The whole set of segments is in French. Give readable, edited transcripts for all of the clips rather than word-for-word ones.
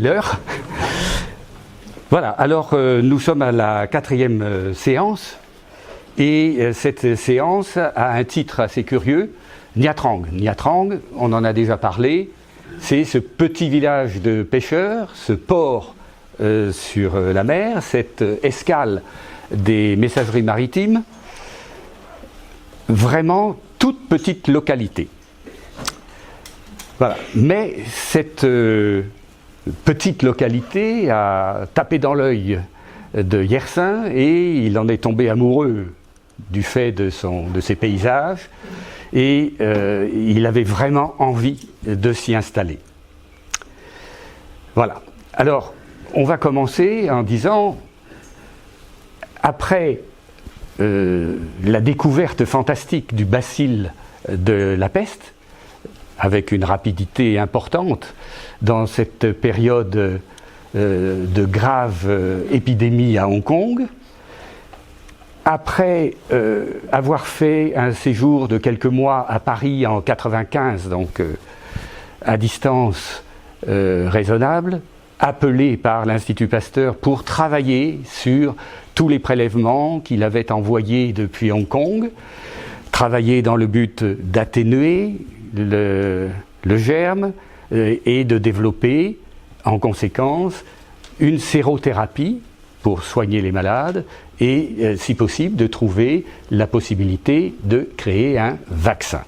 l'heure. Voilà, alors nous sommes à la 4e séance, et cette séance a un titre assez curieux, Nha Trang. Nha Trang, on en a déjà parlé, c'est ce petit village de pêcheurs, ce port sur la mer, cette escale des messageries maritimes, vraiment toute petite localité. Voilà, mais cette petite localité a tapé dans l'œil de Yersin et il en est tombé amoureux du fait de ses paysages et il avait vraiment envie de s'y installer. Voilà. Alors, on va commencer en disant, après la découverte fantastique du bacille de la peste, avec une rapidité importante dans cette période de grave épidémie à Hong Kong. Après avoir fait un séjour de quelques mois à Paris en 1995, donc à distance raisonnable, appelé par l'Institut Pasteur pour travailler sur tous les prélèvements qu'il avait envoyés depuis Hong Kong, travailler dans le but d'atténuer le germe et de développer en conséquence une sérothérapie pour soigner les malades et si possible de trouver la possibilité de créer un vaccin.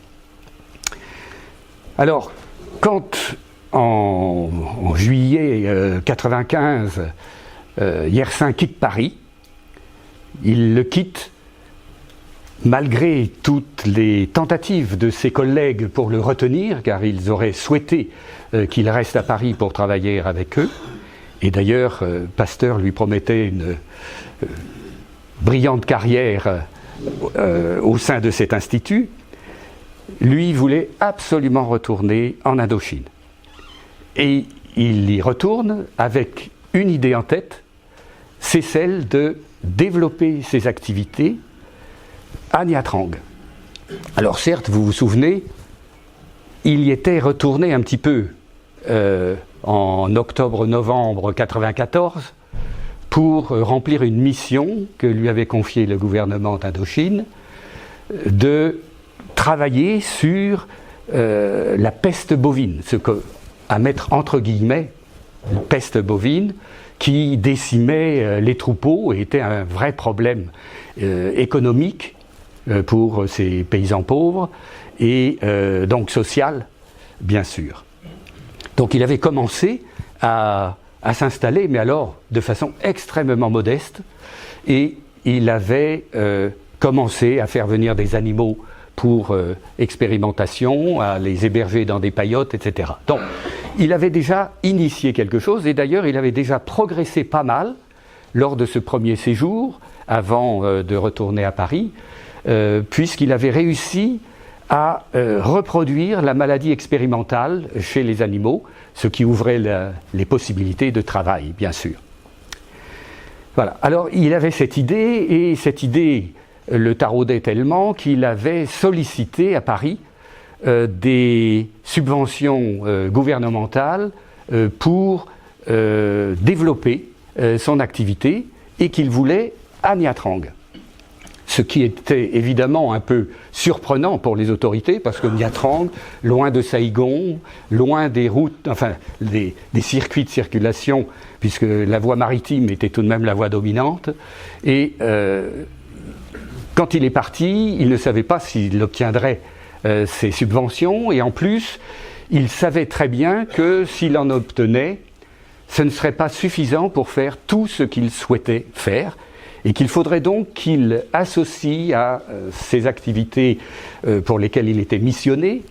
Alors quand en juillet 1995 Yersin quitte Paris, il le quitte malgré toutes les tentatives de ses collègues pour le retenir, car ils auraient souhaité qu'il reste à Paris pour travailler avec eux. Et d'ailleurs, Pasteur lui promettait une brillante carrière au sein de cet institut. Lui voulait absolument retourner en Indochine. Et il y retourne avec une idée en tête, c'est celle de développer ses activités à Nha Trang. Alors certes, vous vous souvenez, il y était retourné un petit peu en octobre-novembre 1994 pour remplir une mission que lui avait confiée le gouvernement d'Indochine de travailler sur la peste bovine, ce qu'à mettre entre guillemets, peste bovine, qui décimait les troupeaux et était un vrai problème économique pour ces paysans pauvres et donc social, bien sûr. Donc il avait commencé à s'installer, mais alors de façon extrêmement modeste, et il avait commencé à faire venir des animaux pour expérimentation, à les héberger dans des paillotes, etc. Donc il avait déjà initié quelque chose, et d'ailleurs il avait déjà progressé pas mal lors de ce premier séjour, avant de retourner à Paris, puisqu'il avait réussi à reproduire la maladie expérimentale chez les animaux, ce qui ouvrait les possibilités de travail, bien sûr. Voilà. Alors, il avait cette idée, et cette idée le taraudait tellement qu'il avait sollicité à Paris des subventions gouvernementales pour développer son activité, et qu'il voulait à Nha Trang. Ce qui était évidemment un peu surprenant pour les autorités, parce que Nha Trang, loin de Saïgon, loin des routes, enfin des circuits de circulation, puisque la voie maritime était tout de même la voie dominante, et quand il est parti, il ne savait pas s'il obtiendrait ces subventions, et en plus, il savait très bien que s'il en obtenait, ce ne serait pas suffisant pour faire tout ce qu'il souhaitait faire, et qu'il faudrait donc qu'il associe à ces activités pour lesquelles il était missionné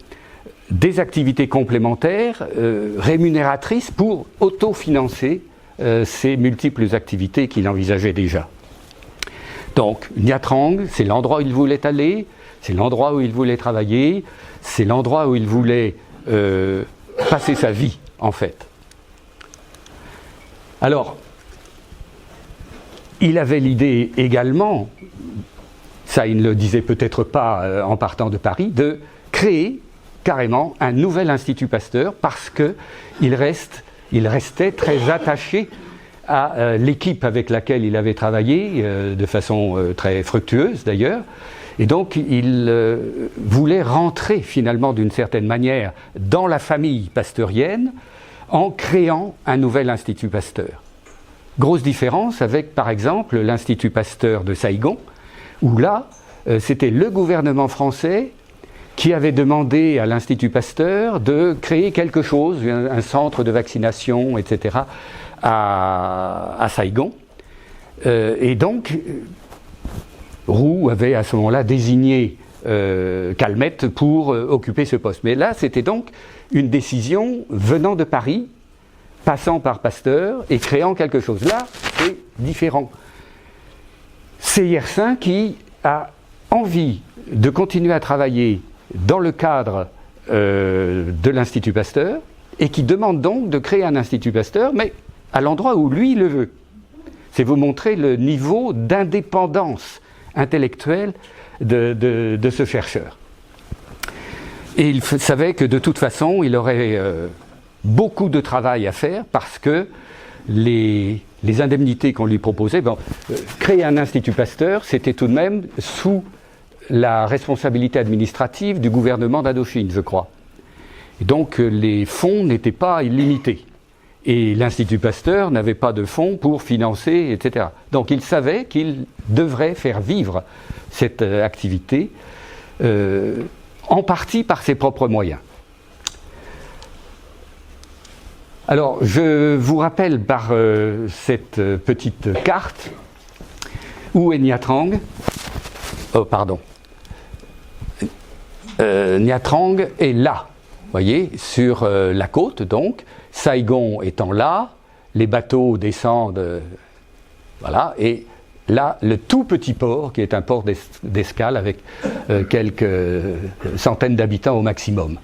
des activités complémentaires, rémunératrices, pour autofinancer ces multiples activités qu'il envisageait déjà. Donc Nha Trang, c'est l'endroit où il voulait aller, c'est l'endroit où il voulait travailler, c'est l'endroit où il voulait passer sa vie, en fait. Alors, il avait l'idée également, ça il ne le disait peut-être pas en partant de Paris, de créer carrément un nouvel Institut Pasteur, parce qu'il il restait très attaché à l'équipe avec laquelle il avait travaillé, de façon très fructueuse d'ailleurs. Et donc il voulait rentrer finalement d'une certaine manière dans la famille pasteurienne en créant un nouvel Institut Pasteur. Grosse différence avec par exemple l'Institut Pasteur de Saigon, où là c'était le gouvernement français qui avait demandé à l'Institut Pasteur de créer quelque chose, un centre de vaccination, etc., à Saigon. Et donc, Roux avait à ce moment-là désigné Calmette pour occuper ce poste. Mais là, c'était donc une décision venant de Paris, passant par Pasteur et créant quelque chose. Là, c'est différent. C'est Yersin qui a envie de continuer à travailler dans le cadre de l'Institut Pasteur et qui demande donc de créer un Institut Pasteur, mais à l'endroit où lui le veut. C'est vous montrer le niveau d'indépendance intellectuelle de ce chercheur. Et il savait que de toute façon, il aurait beaucoup de travail à faire parce que les indemnités qu'on lui proposait, créer un Institut Pasteur, c'était tout de même sous la responsabilité administrative du gouvernement d'Indochine, je crois. Et donc les fonds n'étaient pas illimités. Et l'Institut Pasteur n'avait pas de fonds pour financer, etc. Donc il savait qu'il devrait faire vivre cette activité, en partie par ses propres moyens. Alors je vous rappelle par cette petite carte où est Nha Trang. Nha Trang est là, vous voyez, sur la côte donc, Saigon étant là, les bateaux descendent, voilà, et là, le tout petit port, qui est un port d'escale avec quelques centaines d'habitants au maximum.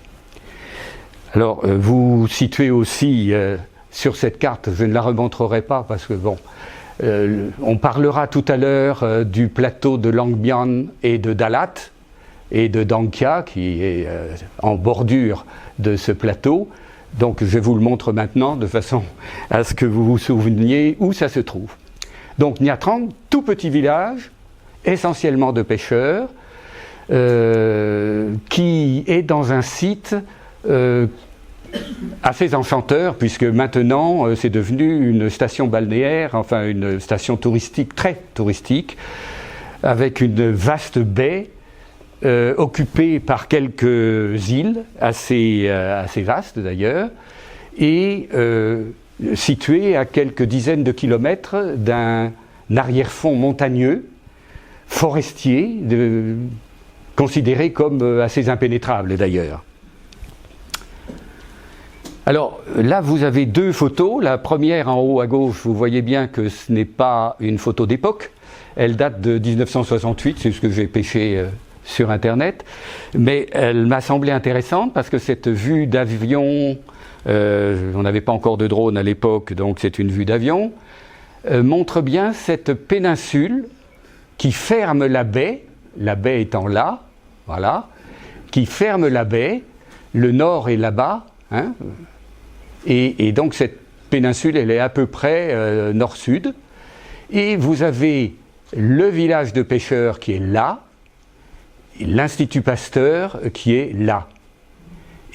Alors, vous situez aussi sur cette carte, je ne la remontrerai pas parce que, bon, on parlera tout à l'heure du plateau de Lang Bian et de Dalat, et de Dangkia, qui est en bordure de ce plateau. Donc je vous le montre maintenant, de façon à ce que vous vous souveniez où ça se trouve. Donc Nha Trang, tout petit village, essentiellement de pêcheurs, qui est dans un site assez enchanteur, puisque maintenant c'est devenu une station balnéaire, enfin une station touristique, très touristique, avec une vaste baie, occupé par quelques îles, assez vastes d'ailleurs, et situé à quelques dizaines de kilomètres d'un arrière-fond montagneux, forestier, considéré comme assez impénétrable d'ailleurs. Alors là vous avez deux photos, la première en haut à gauche, vous voyez bien que ce n'est pas une photo d'époque, elle date de 1968, c'est ce que j'ai pêché sur internet, mais elle m'a semblé intéressante parce que cette vue d'avion, on n'avait pas encore de drone à l'époque, donc c'est une vue d'avion, montre bien cette péninsule qui ferme la baie étant là, voilà, qui ferme la baie, le nord est là-bas, hein, et donc cette péninsule elle est à peu près nord-sud, et vous avez le village de pêcheurs qui est là, l'Institut Pasteur qui est là.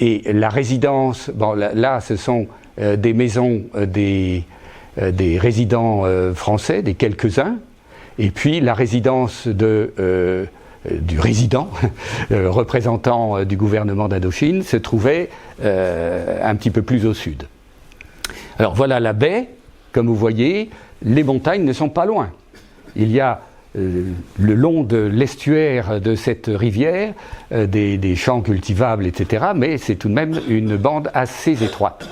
Et la résidence, bon là ce sont des maisons des résidents français, des quelques-uns, et puis la résidence du résident, représentant du gouvernement d'Indochine, se trouvait un petit peu plus au sud. Alors voilà la baie, comme vous voyez, les montagnes ne sont pas loin. Il y a le long de l'estuaire de cette rivière, des champs cultivables, etc., mais c'est tout de même une bande assez étroite.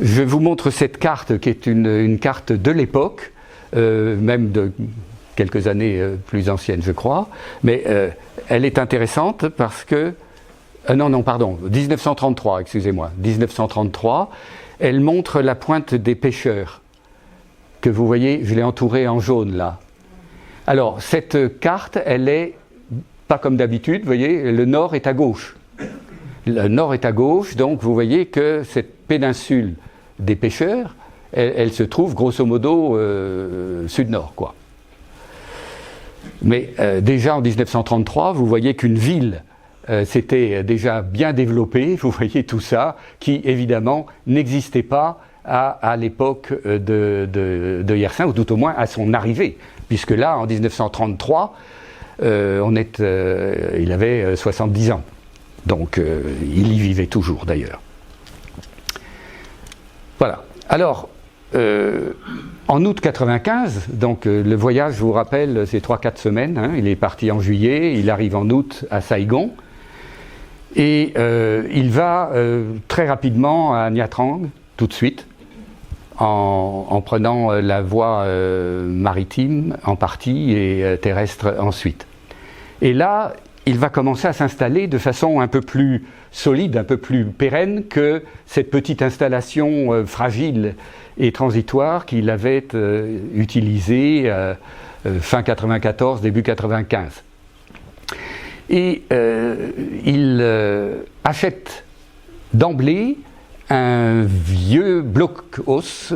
Je vous montre cette carte qui est une carte de l'époque, même de quelques années plus anciennes, je crois, mais elle est intéressante parce que... non, pardon, 1933, excusez-moi, 1933, elle montre la pointe des pêcheurs, que vous voyez, je l'ai entourée en jaune là. Alors, cette carte, elle est pas comme d'habitude, vous voyez, le nord est à gauche. le nord est à gauche, donc vous voyez que cette péninsule des pêcheurs, elle se trouve grosso modo sud-nord, quoi. Mais déjà en 1933, vous voyez qu'une ville s'était déjà bien développée, vous voyez tout ça, qui évidemment n'existait pas à l'époque de Yersin, ou tout au moins à son arrivée, puisque là, en 1933, il avait 70 ans. Donc, il y vivait toujours, d'ailleurs. Voilà. Alors, en août 95, donc le voyage, je vous rappelle, c'est 3-4 semaines. Hein, il est parti en juillet, il arrive en août à Saigon. Et il va très rapidement à Nha Trang, tout de suite, en prenant la voie maritime en partie et terrestre ensuite. Et là, il va commencer à s'installer de façon un peu plus solide, un peu plus pérenne que cette petite installation fragile et transitoire qu'il avait utilisée fin 94, début 95. Et il achète d'emblée un vieux blockhouse.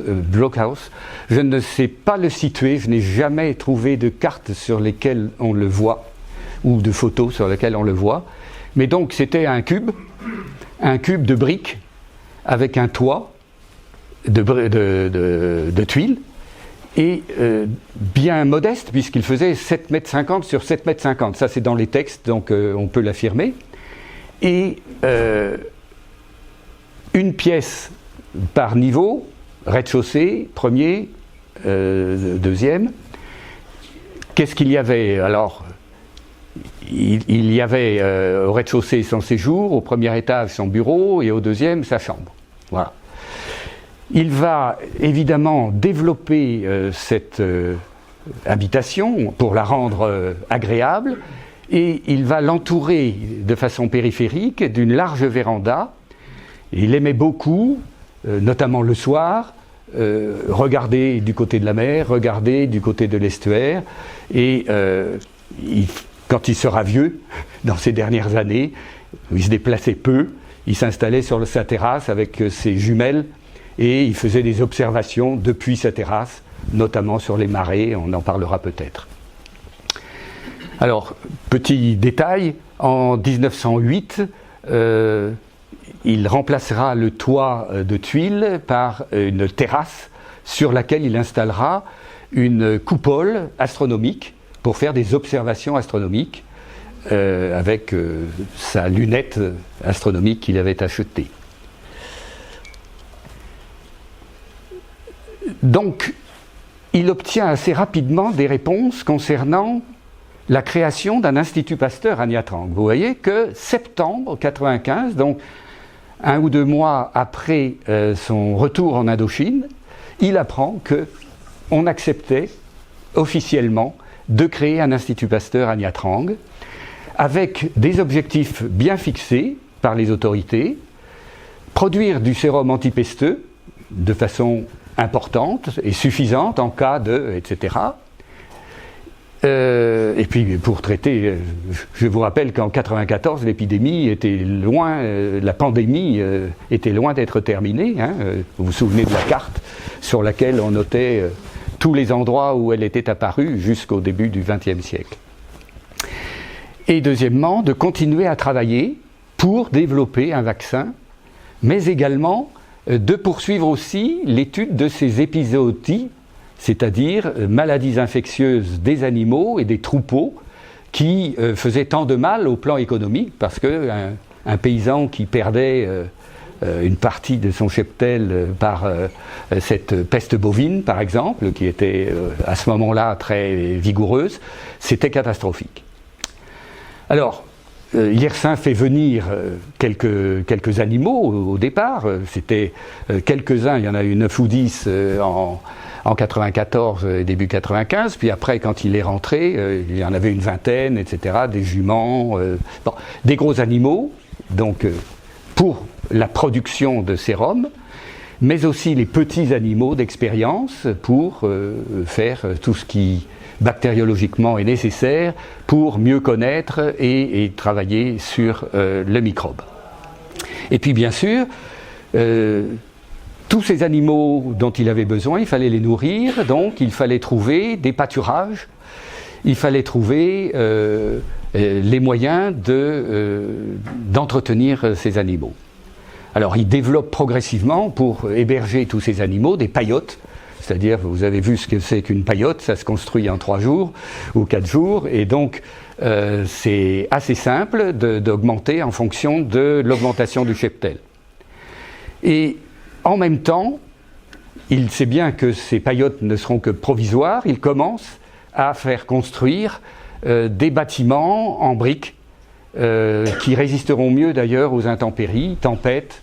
Je ne sais pas le situer, je n'ai jamais trouvé de cartes sur lesquelles on le voit, ou de photos sur lesquelles on le voit. Mais donc c'était un cube de briques avec un toit de tuiles, et bien modeste, puisqu'il faisait 7,50 m sur 7,50 m. Ça, c'est dans les textes, donc on peut l'affirmer. Et une pièce par niveau, rez-de-chaussée, premier, deuxième. Qu'est-ce qu'il y avait? Alors, il y avait au rez-de-chaussée son séjour, au premier étage son bureau, et au deuxième sa chambre. Voilà. Il va évidemment développer cette habitation pour la rendre agréable, et il va l'entourer de façon périphérique d'une large véranda. Il aimait beaucoup, notamment le soir, regarder du côté de la mer, regarder du côté de l'estuaire, et quand il sera vieux, dans ces dernières années, où il se déplaçait peu, il s'installait sur sa terrasse avec ses jumelles, et il faisait des observations depuis sa terrasse, notamment sur les marées, on en parlera peut-être. Alors, petit détail, en 1908, il remplacera le toit de tuiles par une terrasse sur laquelle il installera une coupole astronomique pour faire des observations astronomiques avec sa lunette astronomique qu'il avait achetée. Donc, il obtient assez rapidement des réponses concernant la création d'un Institut Pasteur à Nha Trang. Vous voyez que septembre 1995, donc 1 ou 2 mois après son retour en Indochine, il apprend qu'on acceptait officiellement de créer un Institut Pasteur à Nha Trang, avec des objectifs bien fixés par les autorités: produire du sérum antipesteux de façon importante et suffisante en cas de, etc. Et puis pour traiter, je vous rappelle qu'en 1994, l'épidémie était loin, la pandémie était loin d'être terminée. Hein. Vous vous souvenez de la carte sur laquelle on notait tous les endroits où elle était apparue jusqu'au début du XXe siècle. Et deuxièmement, de continuer à travailler pour développer un vaccin, mais également de poursuivre aussi l'étude de ces épizooties, c'est-à-dire maladies infectieuses des animaux et des troupeaux qui faisaient tant de mal au plan économique, parce qu'un paysan qui perdait une partie de son cheptel par cette peste bovine, par exemple, qui était à ce moment-là très vigoureuse, c'était catastrophique. Alors, Yersin fait venir quelques animaux au départ. C'était quelques-uns, il y en a eu 9 ou 10 en 1994 et début 1995. Puis après, quand il est rentré, il y en avait une vingtaine, etc. Des juments, des gros animaux, donc pour la production de sérum, mais aussi les petits animaux d'expérience pour faire tout ce qui bactériologiquement est nécessaire pour mieux connaître et travailler sur le microbe. Et puis bien sûr, tous ces animaux dont il avait besoin, il fallait les nourrir, donc il fallait trouver des pâturages, il fallait trouver les moyens d'entretenir ces animaux. Alors il développe progressivement, pour héberger tous ces animaux, des paillotes, c'est-à-dire, vous avez vu ce que c'est qu'une paillote, ça se construit en 3 jours ou 4 jours, et donc c'est assez simple d'augmenter en fonction de l'augmentation du cheptel. Et en même temps, il sait bien que ces paillotes ne seront que provisoires, il commence à faire construire des bâtiments en briques qui résisteront mieux d'ailleurs aux intempéries, tempêtes.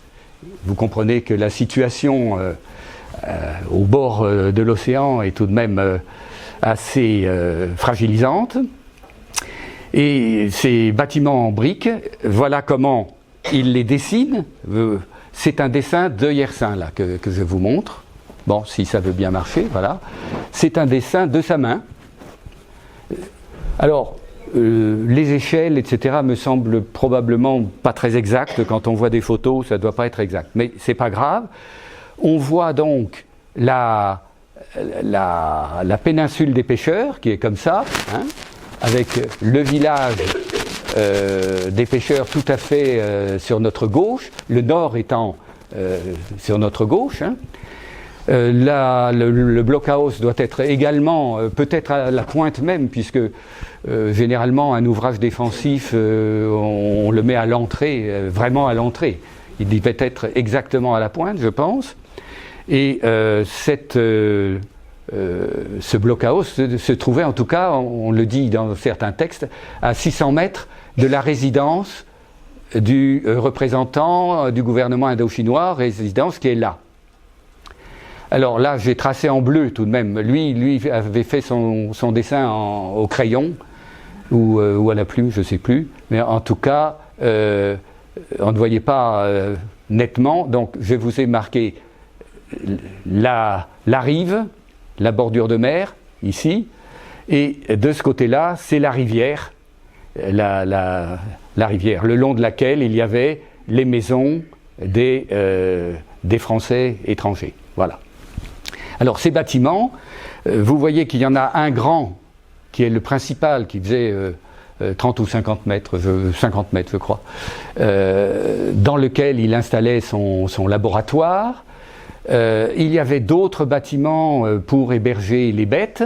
Vous comprenez que la situation au bord de l'océan est tout de même assez fragilisante. Et ces bâtiments en briques, voilà comment il les dessine. C'est un dessin de Yersin là que je vous montre. Bon, si ça veut bien marcher, voilà. C'est un dessin de sa main. Alors, les échelles, etc., me semblent probablement pas très exactes. Quand on voit des photos, ça ne doit pas être exact. Mais c'est pas grave. On voit donc la péninsule des pêcheurs, qui est comme ça, hein, avec le village des pêcheurs tout à fait sur notre gauche, le nord étant sur notre gauche. Hein. Le blockhouse doit être également, peut-être à la pointe même, puisque généralement un ouvrage défensif, on le met à l'entrée, vraiment à l'entrée. Il devait être exactement à la pointe, je pense. Et ce blockhouse se trouvait, en tout cas, on le dit dans certains textes, à 600 mètres de la résidence du représentant du gouvernement indo-chinois, résidence qui est là. Alors là, j'ai tracé en bleu tout de même. Lui avait fait son dessin au crayon ou à la plume, je ne sais plus. Mais en tout cas, on ne voyait pas nettement. Donc je vous ai marqué la rive, la bordure de mer, ici. Et de ce côté-là, c'est la rivière, la rivière, le long de laquelle il y avait les maisons des Français étrangers. Voilà. Alors ces bâtiments, vous voyez qu'il y en a un grand, qui est le principal, qui faisait 30 ou 50 mètres, 50 mètres je crois, dans lequel il installait son laboratoire. Il y avait d'autres bâtiments pour héberger les bêtes,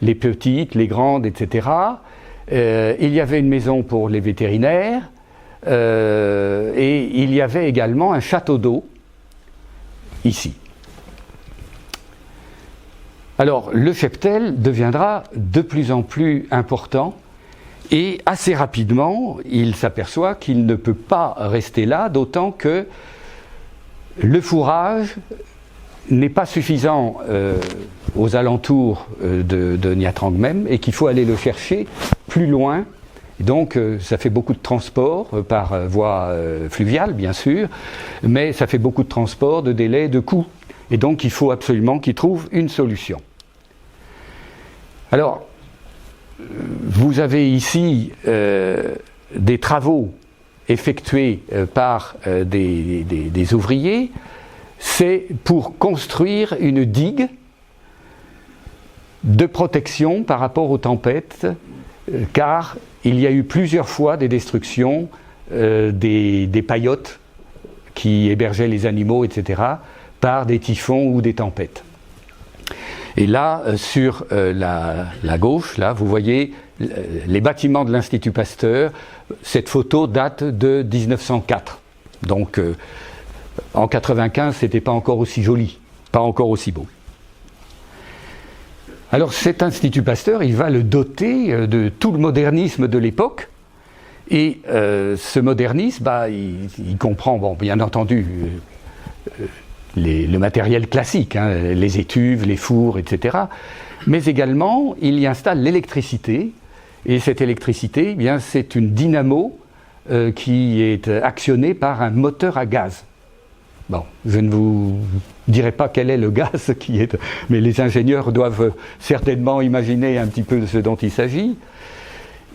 les petites, les grandes, etc. Il y avait une maison pour les vétérinaires, et il y avait également un château d'eau, ici. Alors, le cheptel deviendra de plus en plus important et assez rapidement, il s'aperçoit qu'il ne peut pas rester là, d'autant que le fourrage n'est pas suffisant aux alentours de Nha Trang même et qu'il faut aller le chercher plus loin. Donc, ça fait beaucoup de transport par voie fluviale, bien sûr, mais ça fait beaucoup de transport, de délais, de coûts. Et donc, il faut absolument qu'il trouve une solution. Alors, vous avez ici des travaux effectués par des ouvriers. C'est pour construire une digue de protection par rapport aux tempêtes, car il y a eu plusieurs fois des destructions des paillotes qui hébergeaient les animaux, etc., par des typhons ou des tempêtes. Et là, sur la gauche, là, vous voyez les bâtiments de l'Institut Pasteur. Cette photo date de 1904. Donc, en 1995, c'était pas encore aussi joli, pas encore aussi beau. Alors, cet Institut Pasteur, il va le doter de tout le modernisme de l'époque. Et ce modernisme, il comprend, bon, bien entendu, le matériel classique, hein, les étuves, les fours, etc. Mais également, il y installe l'électricité. Et cette électricité, eh bien, c'est une dynamo qui est actionnée par un moteur à gaz. Bon, je ne vous dirai pas quel est le gaz qui est, mais les ingénieurs doivent certainement imaginer un petit peu de ce dont il s'agit.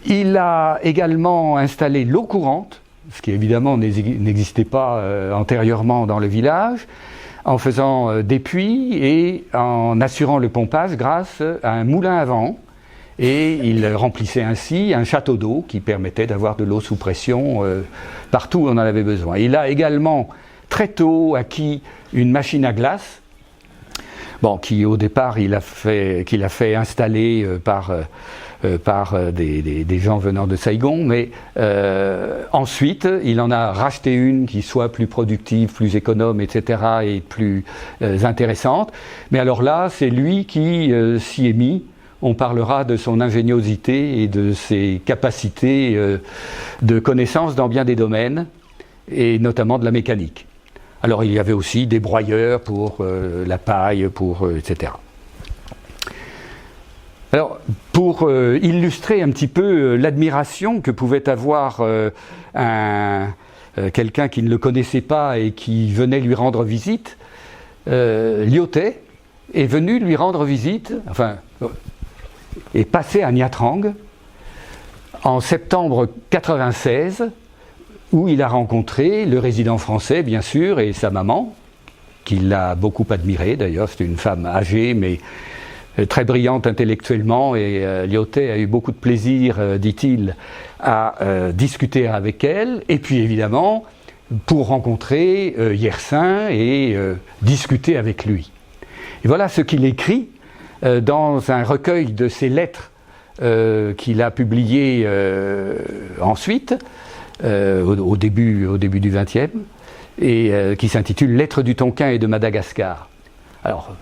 Il a également installé l'eau courante ce qui évidemment n'existait pas antérieurement dans le village, en faisant des puits et en assurant le pompage grâce à un moulin à vent. Et il remplissait ainsi un château d'eau qui permettait d'avoir de l'eau sous pression partout où on en avait besoin. Il a également très tôt acquis une machine à glace, qui au départ qu'il a fait installer par des gens venant de Saigon, mais ensuite il en a racheté une qui soit plus productive, plus économe, etc. et plus intéressante. Mais alors là, c'est lui qui s'y est mis. On parlera de son ingéniosité et de ses capacités de connaissance dans bien des domaines, et notamment de la mécanique. Alors il y avait aussi des broyeurs pour la paille, etc. Alors, pour illustrer un petit peu l'admiration que pouvait avoir quelqu'un qui ne le connaissait pas et qui venait lui rendre visite, Liu Tè est venu lui rendre visite, est passé à Nha Trang en septembre 96, où il a rencontré le résident français, bien sûr, et sa maman, qui l'a beaucoup admiré. D'ailleurs, c'était une femme âgée, mais très brillante intellectuellement, et Liu Tè a eu beaucoup de plaisir, dit-il, à discuter avec elle, et puis évidemment pour rencontrer Yersin et discuter avec lui. Et voilà ce qu'il écrit dans un recueil de ses lettres qu'il a publié ensuite, au début du XXe, et qui s'intitule « Lettres du Tonkin et de Madagascar ». Alors,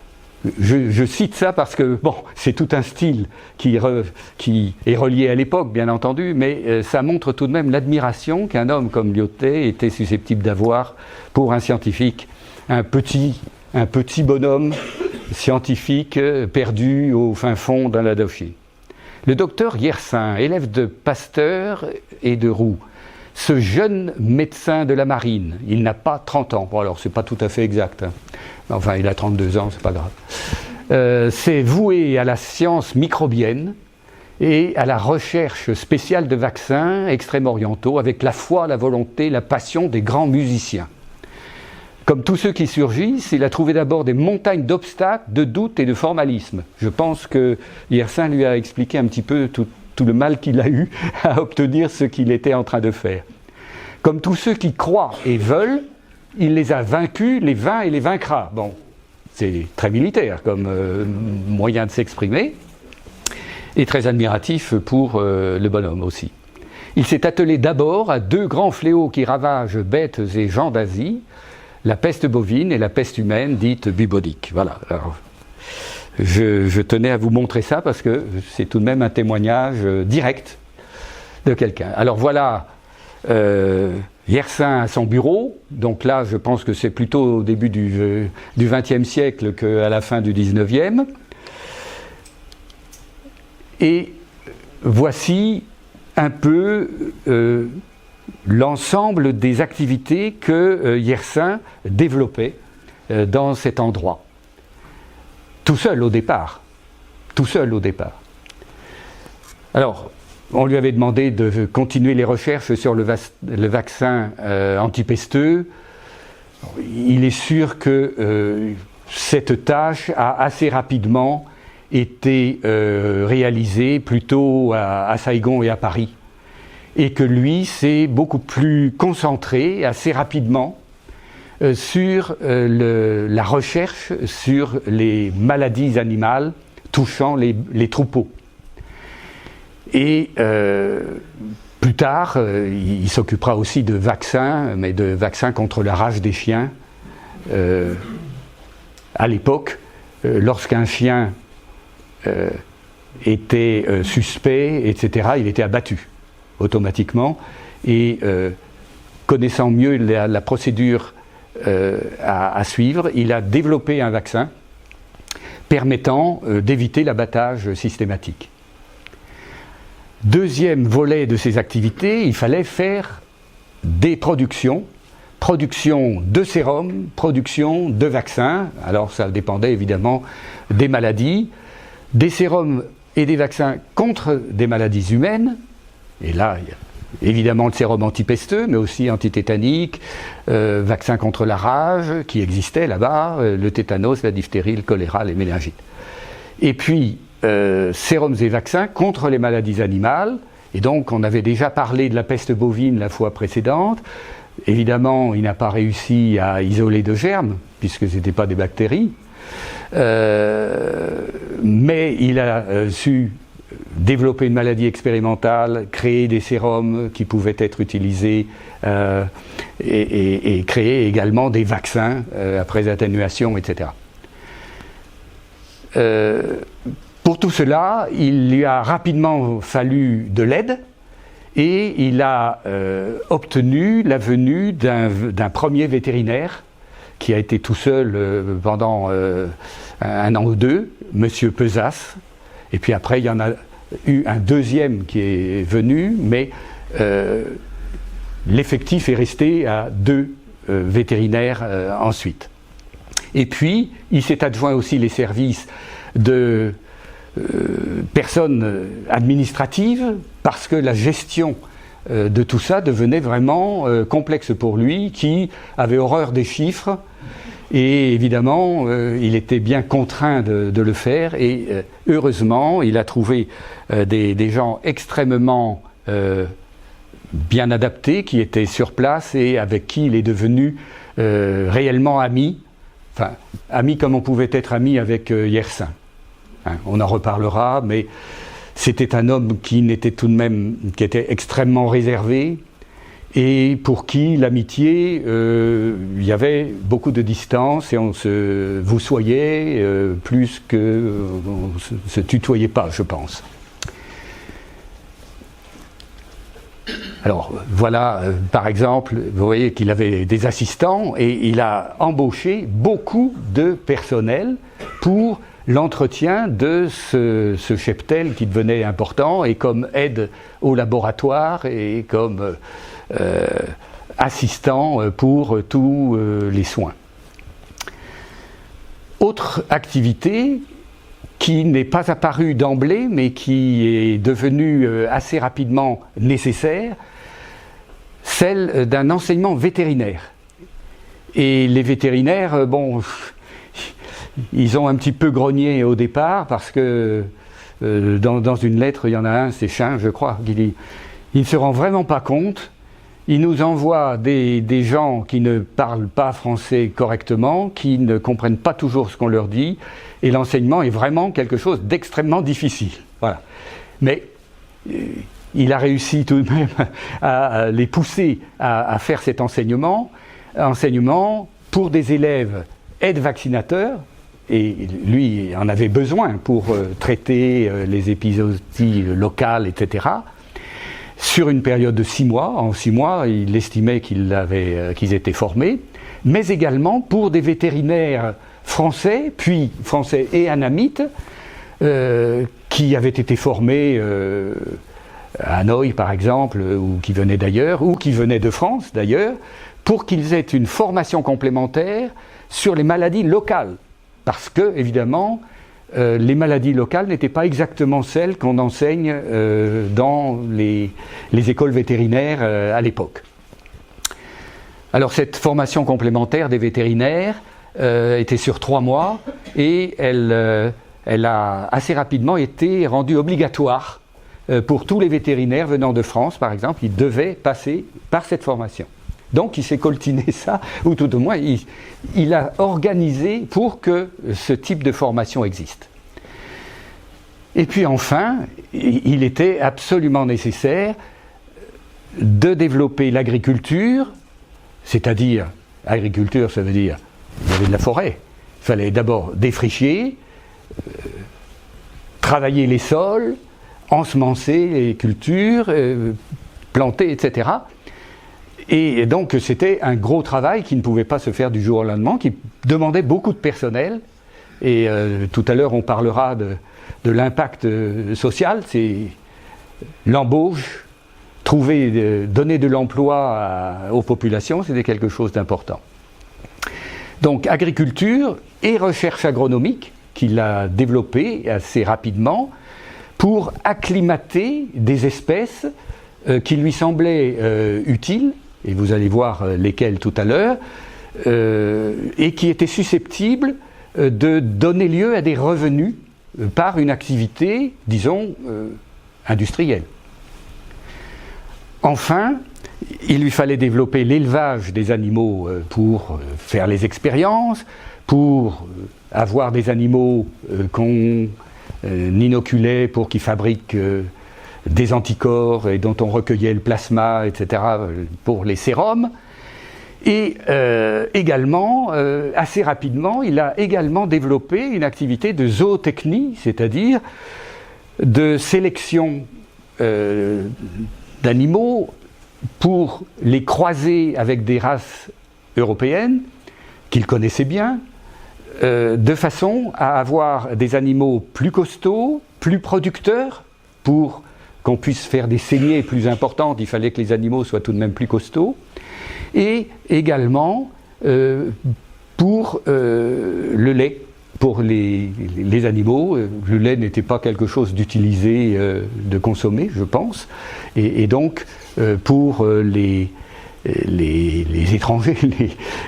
je cite ça parce que, c'est tout un style qui est relié à l'époque, bien entendu, mais ça montre tout de même l'admiration qu'un homme comme Liu Tè était susceptible d'avoir pour un scientifique, un petit bonhomme scientifique perdu au fin fond d'un Indochine. Le docteur Yersin, élève de Pasteur et de Roux, ce jeune médecin de la marine, il n'a pas 30 ans, alors c'est pas tout à fait exact, il a 32 ans, c'est pas grave, s'est voué à la science microbienne et à la recherche spéciale de vaccins extrême-orientaux avec la foi, la volonté, la passion des grands musiciens. Comme tous ceux qui surgissent, il a trouvé d'abord des montagnes d'obstacles, de doutes et de formalisme. Je pense que Yersin lui a expliqué un petit peu tout le mal qu'il a eu à obtenir ce qu'il était en train de faire. Comme tous ceux qui croient et veulent, il les a vaincus, les vainc et les vaincra. C'est très militaire comme moyen de s'exprimer, et très admiratif pour le bonhomme aussi. Il s'est attelé d'abord à deux grands fléaux qui ravagent bêtes et gens d'Asie, la peste bovine et la peste humaine dite bubonique. Voilà. Alors, je tenais à vous montrer ça parce que c'est tout de même un témoignage direct de quelqu'un. Alors voilà Yersin à son bureau. Donc là, je pense que c'est plutôt au début du XXe siècle qu'à la fin du XIXe. Et voici un peu l'ensemble des activités que Yersin développait dans cet endroit. Tout seul au départ. Alors, on lui avait demandé de continuer les recherches sur le vaccin antipesteux. Il est sûr que cette tâche a assez rapidement été réalisée plutôt à Saigon et à Paris. Et que lui s'est beaucoup plus concentré assez rapidement sur la recherche sur les maladies animales touchant les troupeaux. Et plus tard, il s'occupera aussi de vaccins, mais de vaccins contre la rage des chiens. À l'époque, lorsqu'un chien était suspect, etc., il était abattu automatiquement, et connaissant mieux la procédure à suivre, il a développé un vaccin permettant d'éviter l'abattage systématique. Deuxième volet de ses activités, il fallait faire des productions de sérums, production de vaccins. Alors ça dépendait évidemment des maladies, des sérums et des vaccins contre des maladies humaines. Et là, évidemment le sérum antipesteux, mais aussi antitétanique, vaccin contre la rage qui existait là-bas, le tétanos, la diphtérie, le choléra, les méningites. Et puis, sérums et vaccins contre les maladies animales. Et donc, on avait déjà parlé de la peste bovine la fois précédente. Évidemment, il n'a pas réussi à isoler de germes, puisque ce n'étaient pas des bactéries. Mais il a su développer une maladie expérimentale, créer des sérums qui pouvaient être utilisés et créer également des vaccins après atténuation, etc. Pour tout cela, il lui a rapidement fallu de l'aide et il a obtenu la venue d'un premier vétérinaire qui a été tout seul pendant un an ou deux, Monsieur Pesas. Et puis après, il y en a eu un deuxième qui est venu, mais l'effectif est resté à 2 vétérinaires ensuite. Et puis, il s'est adjoint aussi les services de personnes administratives, parce que la gestion de tout ça devenait vraiment complexe pour lui, qui avait horreur des chiffres, et évidemment, il était bien contraint de le faire, et heureusement, il a trouvé des gens extrêmement bien adaptés, qui étaient sur place, et avec qui il est devenu réellement ami, enfin, ami comme on pouvait être ami avec Yersin. Hein, on en reparlera, mais c'était un homme qui était extrêmement réservé, et pour qui l'amitié, il y avait beaucoup de distance, et on se vousoyait plus qu'on se tutoyait pas, je pense. Alors voilà, par exemple, vous voyez qu'il avait des assistants, et il a embauché beaucoup de personnel pour l'entretien de ce cheptel qui devenait important, et comme aide au laboratoire, et comme assistant pour tous les soins. Autre activité qui n'est pas apparue d'emblée, mais qui est devenue assez rapidement nécessaire, celle d'un enseignement vétérinaire. Et les vétérinaires, bon, ils ont un petit peu grogné au départ, parce que dans une lettre, il y en a un, c'est Chin, je crois, qui dit « Il ne se rend vraiment pas compte, il nous envoie des gens qui ne parlent pas français correctement, qui ne comprennent pas toujours ce qu'on leur dit, et l'enseignement est vraiment quelque chose d'extrêmement difficile. » Voilà. Mais il a réussi tout de même à les pousser à faire cet enseignement pour des élèves aides-vaccinateurs, et lui en avait besoin pour traiter les épizooties locales, etc., sur une période de 6 mois. En 6 mois, il estimait qu'ils étaient formés, mais également pour des vétérinaires français, puis français et annamites, qui avaient été formés à Hanoï, par exemple, ou qui venaient d'ailleurs, ou qui venaient de France, d'ailleurs, pour qu'ils aient une formation complémentaire sur les maladies locales. Parce que, évidemment, les maladies locales n'étaient pas exactement celles qu'on enseigne dans les écoles vétérinaires à l'époque. Alors cette formation complémentaire des vétérinaires était sur 3 mois, et elle a assez rapidement été rendue obligatoire pour tous les vétérinaires venant de France, par exemple. Ils devaient passer par cette formation. Donc il s'est coltiné ça, ou tout au moins il a organisé pour que ce type de formation existe. Et puis enfin, il était absolument nécessaire de développer l'agriculture, c'est-à-dire, agriculture ça veut dire, il y avait de la forêt, il fallait d'abord défricher, travailler les sols, ensemencer les cultures, planter, etc. Et donc c'était un gros travail qui ne pouvait pas se faire du jour au lendemain, qui demandait beaucoup de personnel. Et tout à l'heure on parlera de l'impact social, c'est l'embauche, donner de l'emploi aux populations, c'était quelque chose d'important. Donc agriculture et recherche agronomique qu'il a développée assez rapidement pour acclimater des espèces qui lui semblaient utiles, et vous allez voir lesquels tout à l'heure, et qui étaient susceptibles de donner lieu à des revenus par une activité, disons, industrielle. Enfin, il lui fallait développer l'élevage des animaux pour faire les expériences, pour avoir des animaux qu'on inoculait pour qu'ils fabriquent des anticorps et dont on recueillait le plasma, etc., pour les sérums. Et également, assez rapidement, il a également développé une activité de zootechnie, c'est-à-dire de sélection d'animaux pour les croiser avec des races européennes qu'il connaissait bien, de façon à avoir des animaux plus costauds, plus producteurs. Pour qu'on puisse faire des saignées plus importantes, il fallait que les animaux soient tout de même plus costauds. Et également pour le lait, pour les animaux. Le lait n'était pas quelque chose d'utilisé, de consommé, je pense. Et donc, pour les étrangers,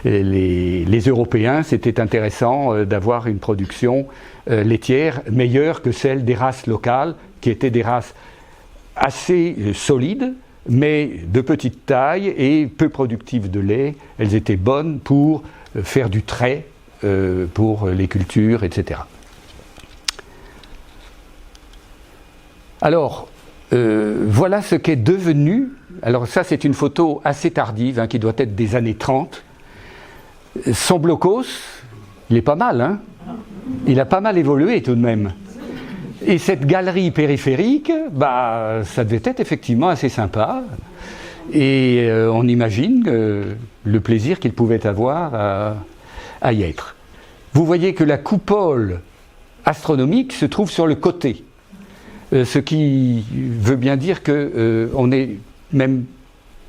les Européens, c'était intéressant d'avoir une production laitière meilleure que celle des races locales, qui étaient des races assez solides, mais de petite taille et peu productives de lait. Elles étaient bonnes pour faire du trait, pour les cultures, etc. Alors, voilà ce qu'est devenu. Alors ça, c'est une photo assez tardive, qui doit être des années 30. Son blocos, il est pas mal, hein. Il a pas mal évolué tout de même. Et cette galerie périphérique, ça devait être effectivement assez sympa. Et on imagine le plaisir qu'il pouvait avoir à y être. Vous voyez que la coupole astronomique se trouve sur le côté. Ce qui veut bien dire qu'on est même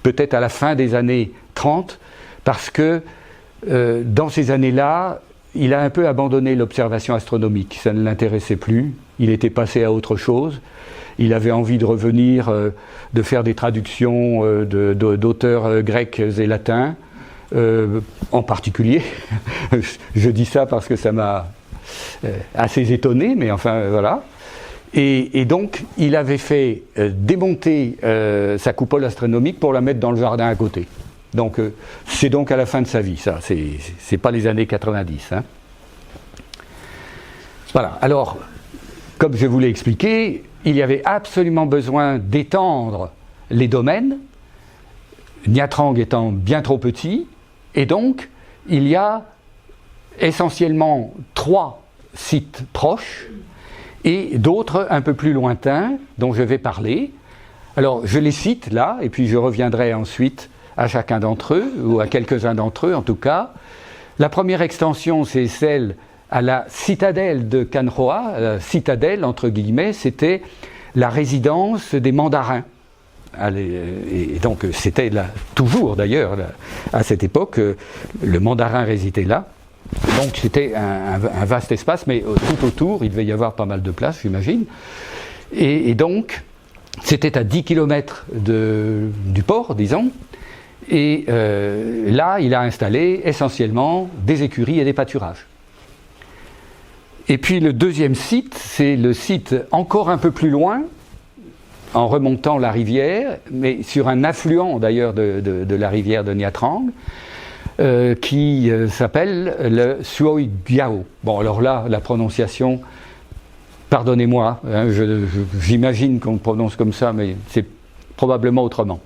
peut-être à la fin des années 30, parce que dans ces années-là, il a un peu abandonné l'observation astronomique. Ça ne l'intéressait plus. Il était passé à autre chose. Il avait envie de revenir, de faire des traductions d'auteurs grecs et latins, en particulier. Je dis ça parce que ça m'a assez étonné, mais enfin voilà. Et donc, il avait fait démonter sa coupole astronomique pour la mettre dans le jardin à côté. Donc, c'est donc à la fin de sa vie, ça. C'est pas les années 90. Hein. Voilà. Alors, comme je vous l'ai expliqué, il y avait absolument besoin d'étendre les domaines, Nha Trang étant bien trop petit, et donc, il y a essentiellement 3 sites proches, et d'autres un peu plus lointains dont je vais parler. Alors je les cite là, et puis je reviendrai ensuite à chacun d'entre eux, ou à quelques-uns d'entre eux en tout cas. La première extension, c'est celle à la citadelle de Kanhoa. La citadelle, entre guillemets, c'était la résidence des mandarins. Et donc c'était là, toujours d'ailleurs, à cette époque, le mandarin résidait là. Donc c'était un vaste espace, mais tout autour, il devait y avoir pas mal de place, j'imagine. Et donc, c'était à 10 km du port, disons. Et là, il a installé essentiellement des écuries et des pâturages. Et puis le deuxième site, c'est le site encore un peu plus loin, en remontant la rivière, mais sur un affluent d'ailleurs de la rivière de Nha Trang, qui s'appelle le Suoi Giao. Bon, alors là, la prononciation, pardonnez-moi, hein, j'imagine qu'on le prononce comme ça, mais c'est probablement autrement.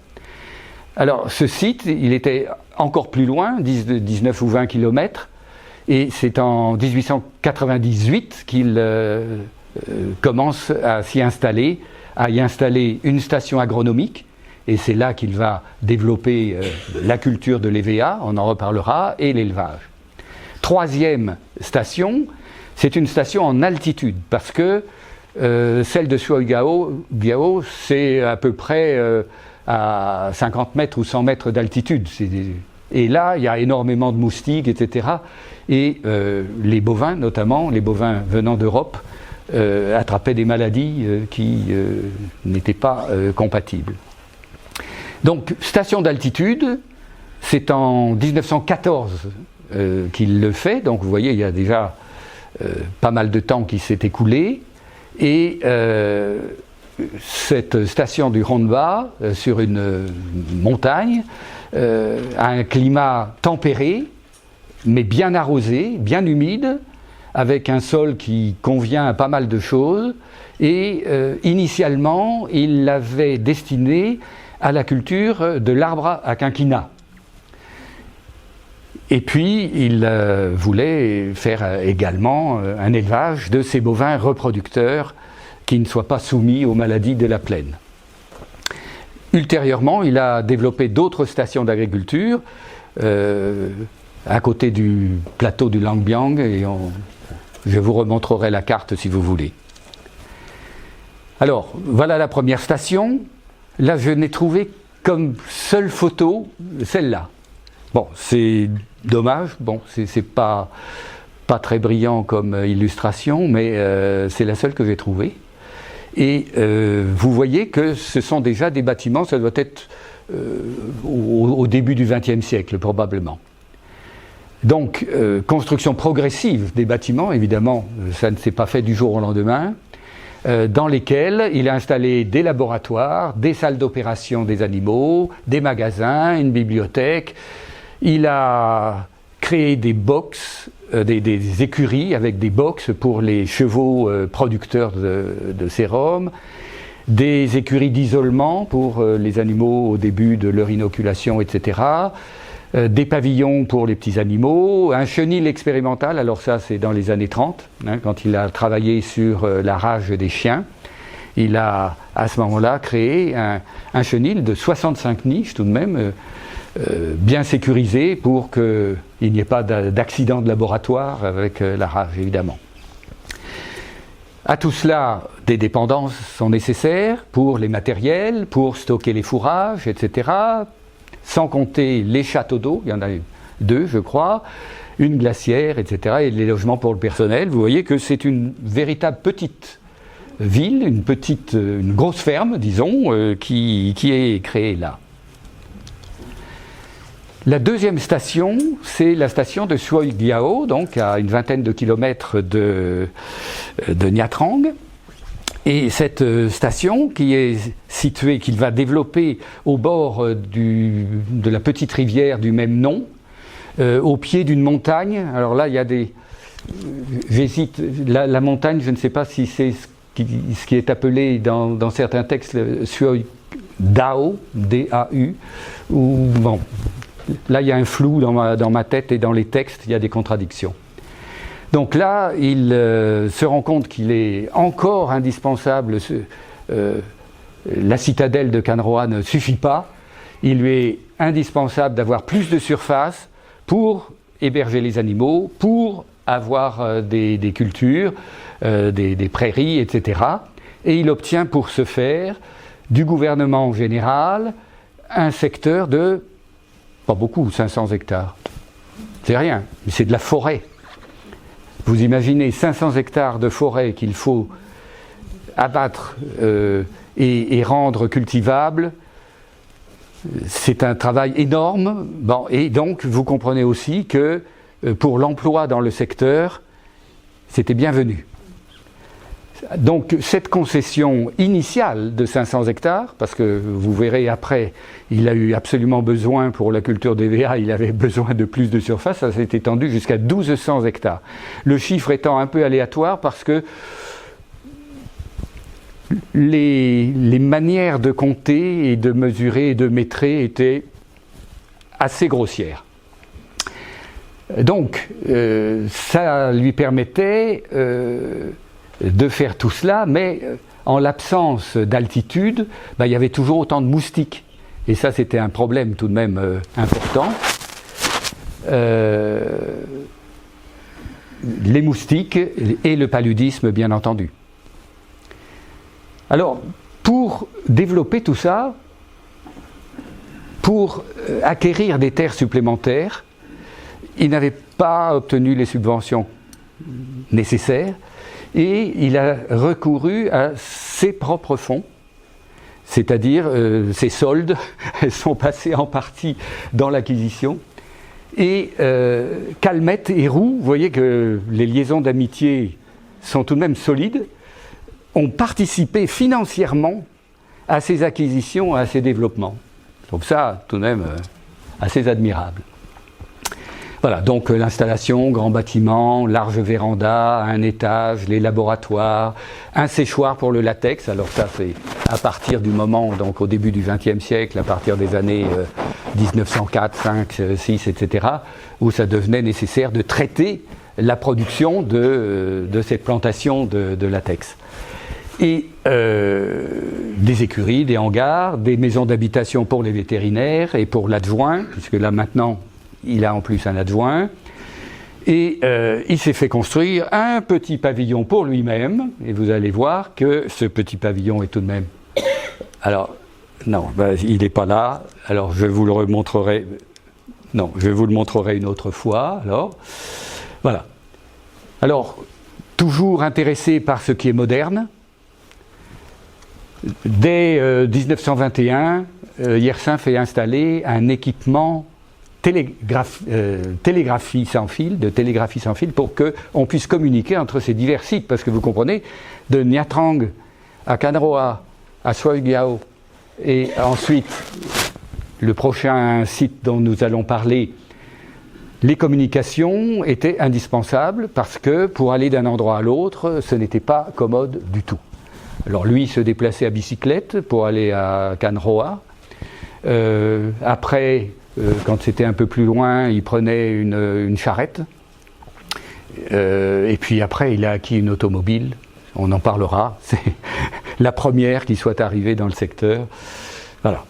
Alors, ce site, il était encore plus loin, 19 ou 20 kilomètres, et c'est en 1898 qu'il commence à y installer une station agronomique. Et c'est là qu'il va développer la culture de l'EVA, on en reparlera, et l'élevage. Troisième station, c'est une station en altitude, parce que celle de Suoi Giao, c'est à peu près à 50 mètres ou 100 mètres d'altitude. Et là, il y a énormément de moustiques, etc. Et les bovins, notamment, les bovins venant d'Europe, attrapaient des maladies qui n'étaient pas compatibles. Donc, station d'altitude, c'est en 1914 qu'il le fait. Donc, vous voyez, il y a déjà pas mal de temps qui s'est écoulé. Et cette station du Ronde-Bas, sur une montagne, a un climat tempéré, mais bien arrosé, bien humide, avec un sol qui convient à pas mal de choses. Et initialement, il l'avait destiné à la culture de l'arbre à quinquina. Et puis, il voulait faire également un élevage de ces bovins reproducteurs qui ne soient pas soumis aux maladies de la plaine. Ultérieurement, il a développé d'autres stations d'agriculture à côté du plateau du Lang Biang, et je vous remontrerai la carte si vous voulez. Alors, voilà la première station. Là, je n'ai trouvé comme seule photo celle-là. Bon, c'est dommage, bon, c'est pas très brillant comme illustration, mais c'est la seule que j'ai trouvée. Et vous voyez que ce sont déjà des bâtiments, ça doit être au début du XXe siècle, probablement. Donc, construction progressive des bâtiments, évidemment, ça ne s'est pas fait du jour au lendemain, dans lesquels il a installé des laboratoires, des salles d'opération des animaux, des magasins, une bibliothèque. Il a créé des box, des écuries avec des box pour les chevaux producteurs de sérum, des écuries d'isolement pour les animaux au début de leur inoculation, etc., des pavillons pour les petits animaux, un chenil expérimental, alors ça c'est dans les années 30, quand il a travaillé sur la rage des chiens. Il a à ce moment-là créé un chenil de 65 niches tout de même, bien sécurisé pour qu'il n'y ait pas d'accident de laboratoire avec la rage évidemment. À tout cela, des dépendances sont nécessaires pour les matériels, pour stocker les fourrages, etc., sans compter les châteaux d'eau, il y en a 2 je crois, une glacière, etc., et les logements pour le personnel. Vous voyez que c'est une véritable petite ville, une grosse ferme, disons, qui est créée là. La deuxième station, c'est la station de Suoi Giao, donc à une vingtaine de kilomètres de Nha Trang. Et cette station, qui est située, qu'il va développer au bord de la petite rivière du même nom, au pied d'une montagne. Alors là, il y a des... J'hésite, la montagne, je ne sais pas si c'est ce qui est appelé dans certains textes Suoi Dao, D-A-U, ou bon... Là, il y a un flou dans ma tête et dans les textes, il y a des contradictions. Donc là, il se rend compte qu'il est encore indispensable, la citadelle de Kanroa ne suffit pas, il lui est indispensable d'avoir plus de surface pour héberger les animaux, pour avoir des cultures, des prairies, etc. Et il obtient pour ce faire du gouvernement général un secteur de... Pas beaucoup, 500 hectares. C'est rien, mais c'est de la forêt. Vous imaginez 500 hectares de forêt qu'il faut abattre et rendre cultivable. C'est un travail énorme. Bon, et donc, vous comprenez aussi que pour l'emploi dans le secteur, c'était bienvenu. Donc cette concession initiale de 500 hectares, parce que vous verrez après, il a eu absolument besoin pour la culture d'EVA, il avait besoin de plus de surface, ça s'est étendu jusqu'à 1200 hectares. Le chiffre étant un peu aléatoire parce que les manières de compter et de mesurer et de métrer étaient assez grossières. Donc ça lui permettait... de faire tout cela, mais en l'absence d'altitude, il y avait toujours autant de moustiques. Et ça, c'était un problème tout de même important. Les moustiques et le paludisme, bien entendu. Alors, pour développer tout ça, pour acquérir des terres supplémentaires, il n'avait pas obtenu les subventions nécessaires, et il a recouru à ses propres fonds, c'est-à-dire ces soldes, elles sont passées en partie dans l'acquisition. Et Calmette et Roux, vous voyez que les liaisons d'amitié sont tout de même solides, ont participé financièrement à ces acquisitions, à ces développements. Donc ça, tout de même, assez admirable. Voilà, donc l'installation, grand bâtiment, large véranda, un étage, les laboratoires, un séchoir pour le latex. Alors ça, c'est à partir du moment, donc au début du XXe siècle, à partir des années 1904, 5, 6, etc., où ça devenait nécessaire de traiter la production de cette plantation de latex. Et des écuries, des hangars, des maisons d'habitation pour les vétérinaires et pour l'adjoint, puisque là maintenant il a en plus un adjoint. Et il s'est fait construire un petit pavillon pour lui-même, et vous allez voir que ce petit pavillon est tout de même... Alors, non, ben, il n'est pas là, alors je vous le remontrerai... Non, je vous le montrerai une autre fois, alors. Voilà. Alors, toujours intéressé par ce qui est moderne, dès 1921, Yersin fait installer un équipement télégraphie sans fil, pour qu'on puisse communiquer entre ces divers sites. Parce que vous comprenez, de Nha Trang à Kanroa, à Soegiao, et ensuite le prochain site dont nous allons parler, les communications étaient indispensables parce que pour aller d'un endroit à l'autre, ce n'était pas commode du tout. Alors lui se déplaçait à bicyclette pour aller à Kanroa. Après, quand c'était un peu plus loin, il prenait une charrette. Et puis après, il a acquis une automobile. On en parlera. C'est la première qui soit arrivée dans le secteur. Voilà.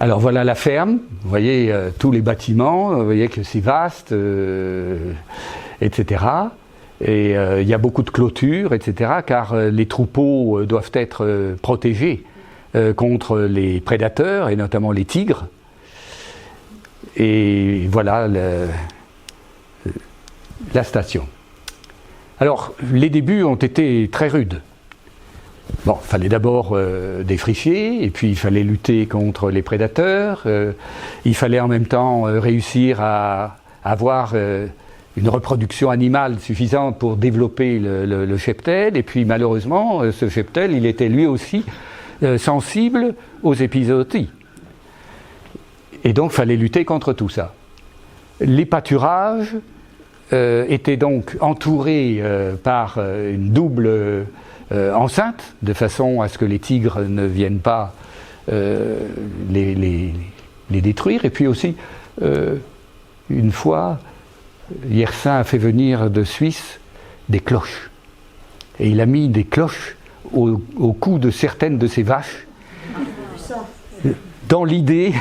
Alors voilà la ferme. Vous voyez tous les bâtiments. Vous voyez que c'est vaste, etc. Et il y a beaucoup de clôtures, etc., car les troupeaux doivent être protégés contre les prédateurs, et notamment les tigres. Et voilà la station. Alors, les débuts ont été très rudes. Bon, il fallait d'abord défricher, et puis il fallait lutter contre les prédateurs. Il fallait en même temps réussir à avoir... une reproduction animale suffisante pour développer le cheptel, et puis malheureusement, ce cheptel, il était lui aussi sensible aux épizooties. Et donc, il fallait lutter contre tout ça. Les pâturages étaient donc entourés par une double enceinte, de façon à ce que les tigres ne viennent pas les détruire. Et puis aussi, une fois... Yersin a fait venir de Suisse des cloches. Et il a mis des cloches au cou de certaines de ses vaches, dans l'idée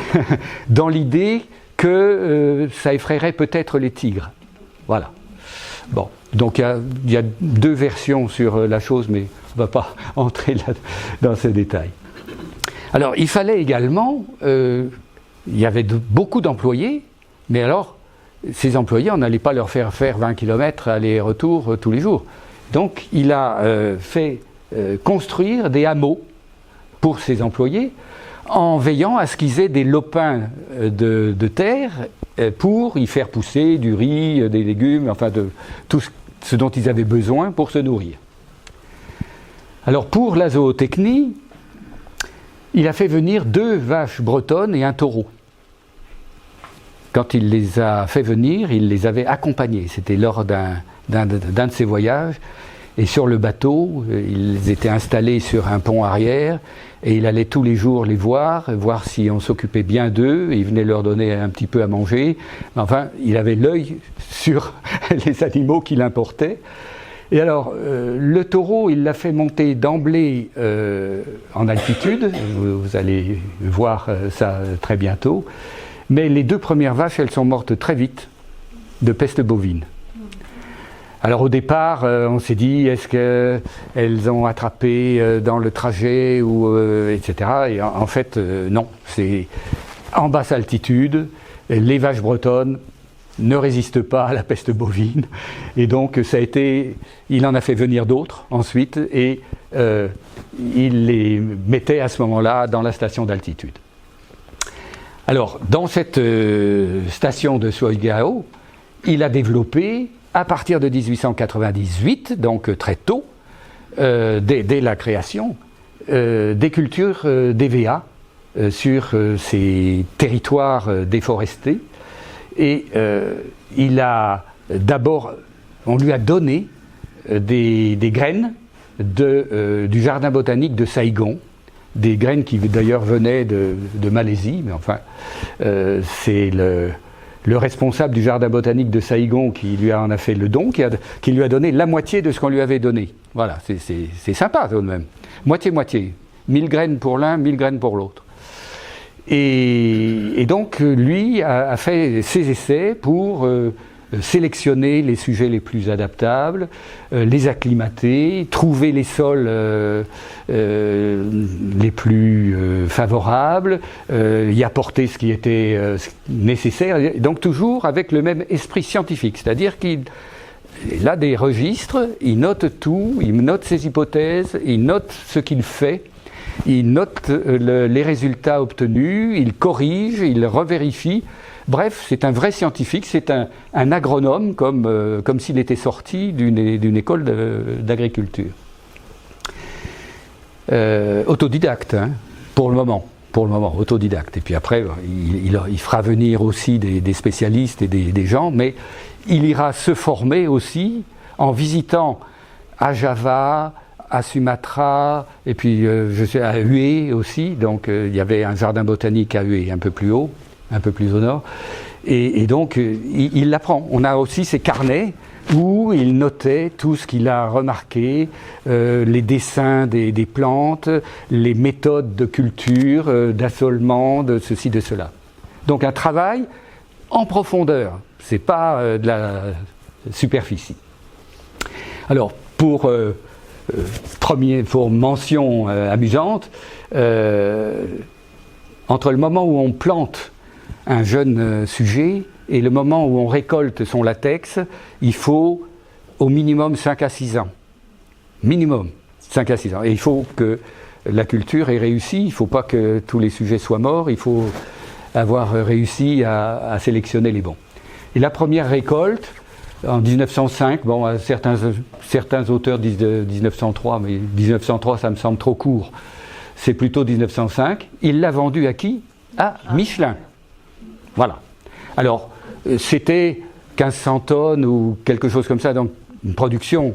que ça effraierait peut-être les tigres. Voilà. Bon, donc il y a deux versions sur la chose, mais on ne va pas entrer là dans ces détails. Alors, il fallait également... il y avait beaucoup d'employés, mais alors... Ces employés, on n'allait pas leur faire 20 km aller-retour tous les jours. Donc, il a fait construire des hameaux pour ses employés en veillant à ce qu'ils aient des lopins de terre pour y faire pousser du riz, des légumes, enfin de tout ce dont ils avaient besoin pour se nourrir. Alors, pour la zootechnie, il a fait venir 2 vaches bretonnes et un taureau. Quand il les a fait venir, il les avait accompagnés. C'était lors d'un de ses voyages. Et sur le bateau, ils étaient installés sur un pont arrière. Et il allait tous les jours les voir si on s'occupait bien d'eux. Il venait leur donner un petit peu à manger. Enfin, il avait l'œil sur les animaux qu'il importait. Et alors, le taureau, il l'a fait monter d'emblée en altitude. Vous allez voir ça très bientôt. Mais les 2 premières vaches, elles sont mortes très vite de peste bovine. Alors au départ, on s'est dit, est-ce qu'elles ont attrapé dans le trajet, etc. Et en fait, non. C'est en basse altitude, les vaches bretonnes, ne résiste pas à la peste bovine, et donc il en a fait venir d'autres ensuite, et il les mettait à ce moment-là dans la station d'altitude. Alors, dans cette station de Suoigao, il a développé, à partir de 1898, donc très tôt, dès la création, des cultures d'EVA sur ces territoires déforestés. Et on lui a donné des graines du jardin botanique de Saigon, des graines qui d'ailleurs venaient de Malaisie, mais enfin, c'est le responsable du jardin botanique de Saigon qui lui en a fait le don, qui lui a donné la moitié de ce qu'on lui avait donné. Voilà, c'est sympa tout de même. Moitié-moitié. 1000 graines pour l'un, 1000 graines pour l'autre. Et donc, lui a fait ses essais pour sélectionner les sujets les plus adaptables, les acclimater, trouver les sols les plus favorables, y apporter ce qui était nécessaire, donc toujours avec le même esprit scientifique, c'est-à-dire qu'il a des registres, il note tout, il note ses hypothèses, il note ce qu'il fait, il note les résultats obtenus, il corrige, il revérifie. Bref, c'est un vrai scientifique, c'est un agronome comme s'il était sorti d'une école d'agriculture. Autodidacte, hein, pour le moment, autodidacte. Et puis après, il fera venir aussi des spécialistes et des gens, mais il ira se former aussi en visitant à Java, à Sumatra, et puis je sais, à Hue aussi. Donc il y avait un jardin botanique à Hue un peu plus haut, un peu plus au nord, et donc il l'apprend. On a aussi ses carnets où il notait tout ce qu'il a remarqué, les dessins des plantes, les méthodes de culture, d'assolement, de ceci, de cela. Donc un travail en profondeur, c'est pas de la superficie. Alors pour mention amusante, entre le moment où on plante un jeune sujet et le moment où on récolte son latex, il faut au minimum 5 à 6 ans. Minimum 5 à 6 ans. Et il faut que la culture ait réussi, il ne faut pas que tous les sujets soient morts, il faut avoir réussi à sélectionner les bons. Et la première récolte, en 1905, bon, certains auteurs disent 1903, mais 1903 ça me semble trop court, c'est plutôt 1905, il l'a vendu à qui ? À Michelin. Voilà. Alors, c'était 1500 tonnes ou quelque chose comme ça, donc une production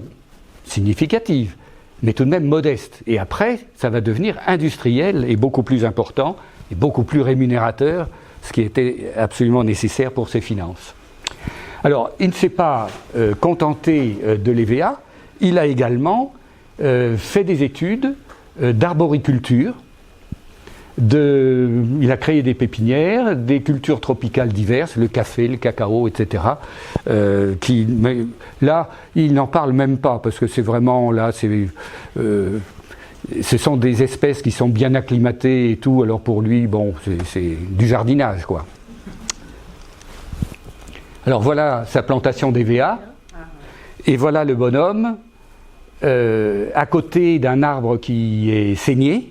significative, mais tout de même modeste. Et après, ça va devenir industriel et beaucoup plus important, et beaucoup plus rémunérateur, ce qui était absolument nécessaire pour ses finances. Alors, il ne s'est pas contenté de l'EVA, il a également fait des études d'arboriculture, il a créé des pépinières, des cultures tropicales diverses, le café, le cacao, etc. Mais là, il n'en parle même pas, parce que c'est vraiment, là, ce sont des espèces qui sont bien acclimatées et tout, alors pour lui, bon, c'est du jardinage, quoi. Alors voilà sa plantation d'EVA, et voilà le bonhomme à côté d'un arbre qui est saigné,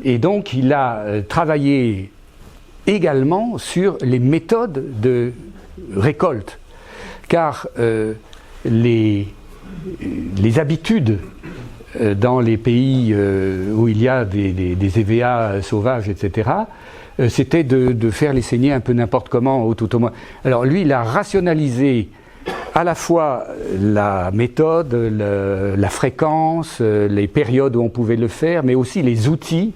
et donc il a travaillé également sur les méthodes de récolte, car les habitudes dans les pays où il y a des EVA sauvages, etc., c'était de faire les saigner un peu n'importe comment, ou tout au moins. Alors lui, il a rationalisé à la fois la méthode, la fréquence, les périodes où on pouvait le faire, mais aussi les outils,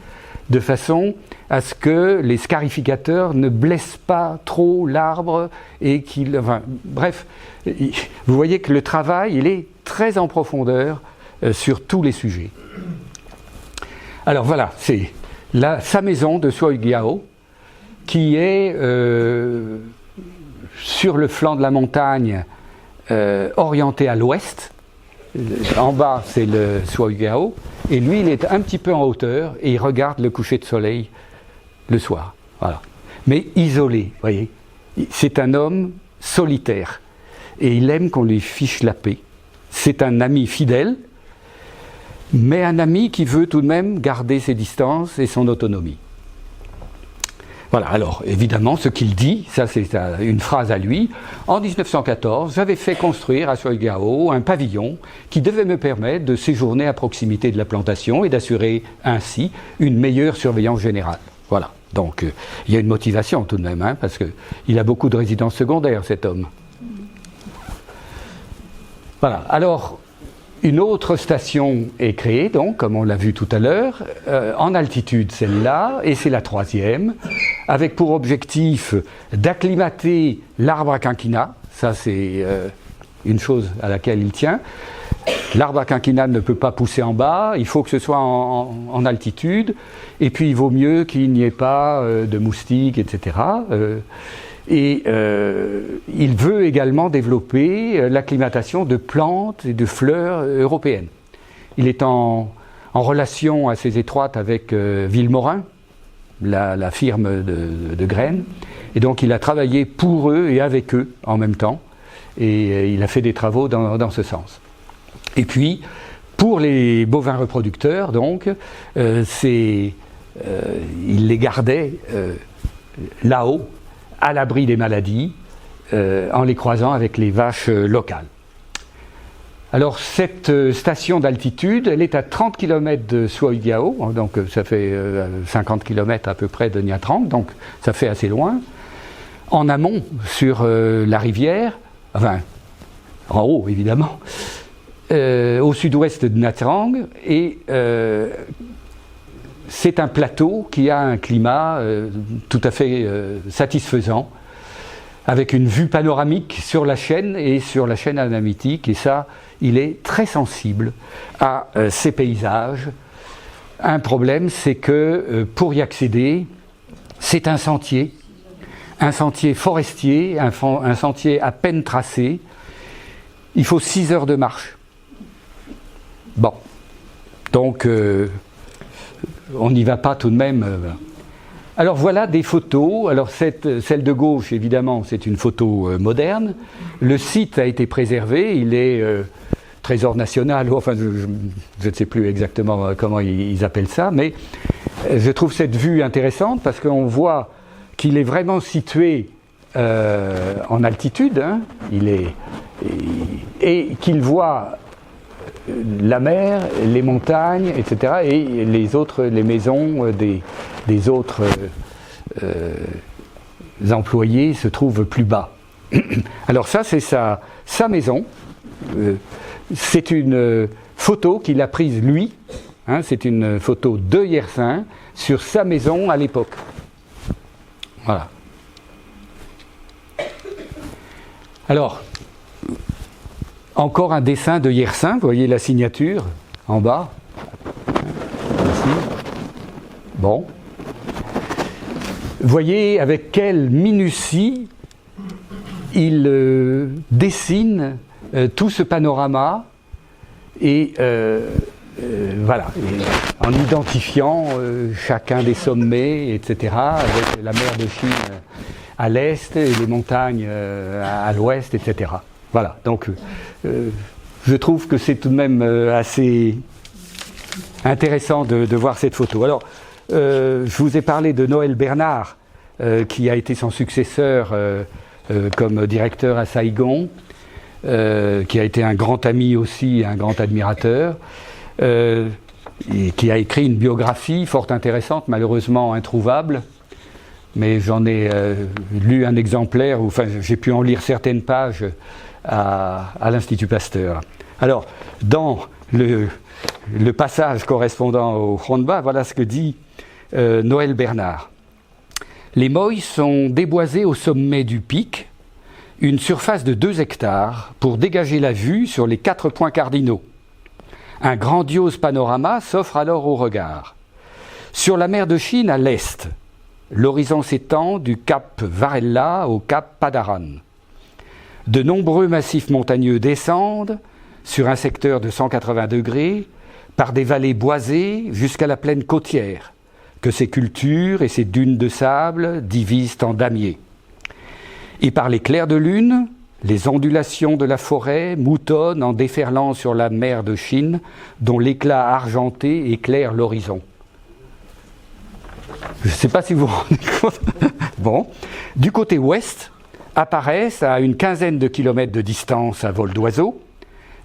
de façon à ce que les scarificateurs ne blessent pas trop l'arbre et qu'il... Enfin, bref, vous voyez que le travail, il est très en profondeur sur tous les sujets. Alors voilà, c'est sa maison de Suoigao, qui est sur le flanc de la montagne, orienté à l'ouest. En bas, c'est le Suoigao, et lui, il est un petit peu en hauteur, et il regarde le coucher de soleil le soir. Voilà. Mais isolé, vous voyez. C'est un homme solitaire. Et il aime qu'on lui fiche la paix. C'est un ami fidèle, mais un ami qui veut tout de même garder ses distances et son autonomie. Voilà, alors évidemment ce qu'il dit, ça c'est une phrase à lui, en 1914 j'avais fait construire à Soigao un pavillon qui devait me permettre de séjourner à proximité de la plantation et d'assurer ainsi une meilleure surveillance générale. Voilà, donc il y a une motivation tout de même, hein, parce qu'il a beaucoup de résidences secondaires cet homme. Voilà, alors une autre station est créée, donc, comme on l'a vu tout à l'heure, en altitude celle-là, et c'est la troisième, avec pour objectif d'acclimater l'arbre à quinquina. Ça c'est une chose à laquelle il tient. L'arbre à quinquina ne peut pas pousser en bas, il faut que ce soit en altitude, et puis il vaut mieux qu'il n'y ait pas de moustiques, etc. Il veut également développer l'acclimatation de plantes et de fleurs européennes. Il est en relation assez étroite avec Villemorin, la firme de graines, et donc il a travaillé pour eux et avec eux en même temps, et il a fait des travaux dans ce sens. Et puis, pour les bovins reproducteurs, donc, il les gardait là-haut, à l'abri des maladies, en les croisant avec les vaches locales. Alors cette station d'altitude, elle est à 30 km de Soigao, donc ça fait 50 km à peu près de Nha Trang, donc ça fait assez loin. En amont, sur la rivière, enfin, en haut évidemment, au sud-ouest de Nha Trang, et c'est un plateau qui a un climat tout à fait satisfaisant, avec une vue panoramique sur la chaîne et sur la chaîne anamitique, et ça, il est très sensible à ces paysages. Un problème, c'est que pour y accéder, c'est un sentier forestier, un sentier à peine tracé. Il faut 6 heures de marche. Bon, donc on n'y va pas tout de même. Alors voilà des photos. Alors celle de gauche, évidemment, c'est une photo moderne. Le site a été préservé, il est trésor national, enfin je ne sais plus exactement comment ils appellent ça, mais je trouve cette vue intéressante parce qu'on voit qu'il est vraiment situé en altitude, hein, et qu'il voit la mer, les montagnes, etc., et les maisons des autres employés se trouvent plus bas. Alors ça, c'est sa maison. C'est une photo qu'il a prise lui, hein, c'est une photo de Yersin sur sa maison à l'époque. Voilà. Alors, encore un dessin de Yersin, vous voyez la signature en bas. Ici. Bon. Vous voyez avec quelle minutie il dessine tout ce panorama et voilà, et en identifiant chacun des sommets, etc., avec la mer de Chine à l'est et les montagnes à l'ouest, etc. Voilà, donc je trouve que c'est tout de même assez intéressant de voir cette photo. Alors, je vous ai parlé de Noël Bernard, qui a été son successeur comme directeur à Saigon, qui a été un grand ami aussi, un grand admirateur, et qui a écrit une biographie fort intéressante, malheureusement introuvable, mais j'en ai lu un exemplaire, enfin j'ai pu en lire certaines pages à l'Institut Pasteur. Alors, dans le passage correspondant au Ronba, voilà ce que dit Noël Bernard. Les Moïs sont déboisés au sommet du pic, une surface de 2 hectares pour dégager la vue sur les 4 points cardinaux. Un grandiose panorama s'offre alors au regard. Sur la mer de Chine à l'est, l'horizon s'étend du cap Varela au cap Padaran. De nombreux massifs montagneux descendent, sur un secteur de 180 degrés, par des vallées boisées jusqu'à la plaine côtière, que ces cultures et ces dunes de sable divisent en damiers. Et par les clairs de lune, les ondulations de la forêt moutonnent en déferlant sur la mer de Chine, dont l'éclat argenté éclaire l'horizon. Je ne sais pas si vous vous rendez compte. Bon. Du côté ouest, apparaissent à une quinzaine de kilomètres de distance à vol d'oiseau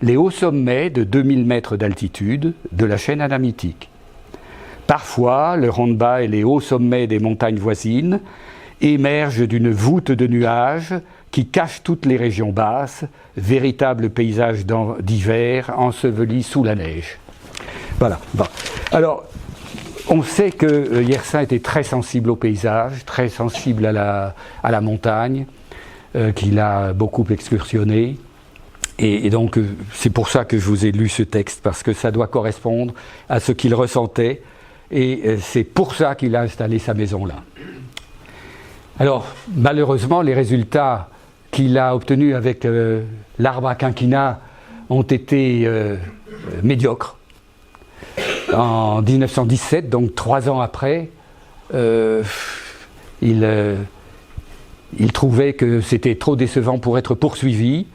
les hauts sommets de 2000 mètres d'altitude de la chaîne adamitique. Parfois, le Ronba et les hauts sommets des montagnes voisines émergent d'une voûte de nuages qui cache toutes les régions basses, véritable paysage d'hiver enseveli sous la neige. Voilà. Bon. Alors, on sait que Yersin était très sensible au paysage, très sensible à la montagne, qu'il a beaucoup excursionné. Et donc, c'est pour ça que je vous ai lu ce texte, parce que ça doit correspondre à ce qu'il ressentait, et c'est pour ça qu'il a installé sa maison là. Alors, malheureusement, les résultats qu'il a obtenus avec l'arbre à quinquina ont été médiocres. En 1917, donc 3 ans après, il trouvait que c'était trop décevant pour être poursuivi.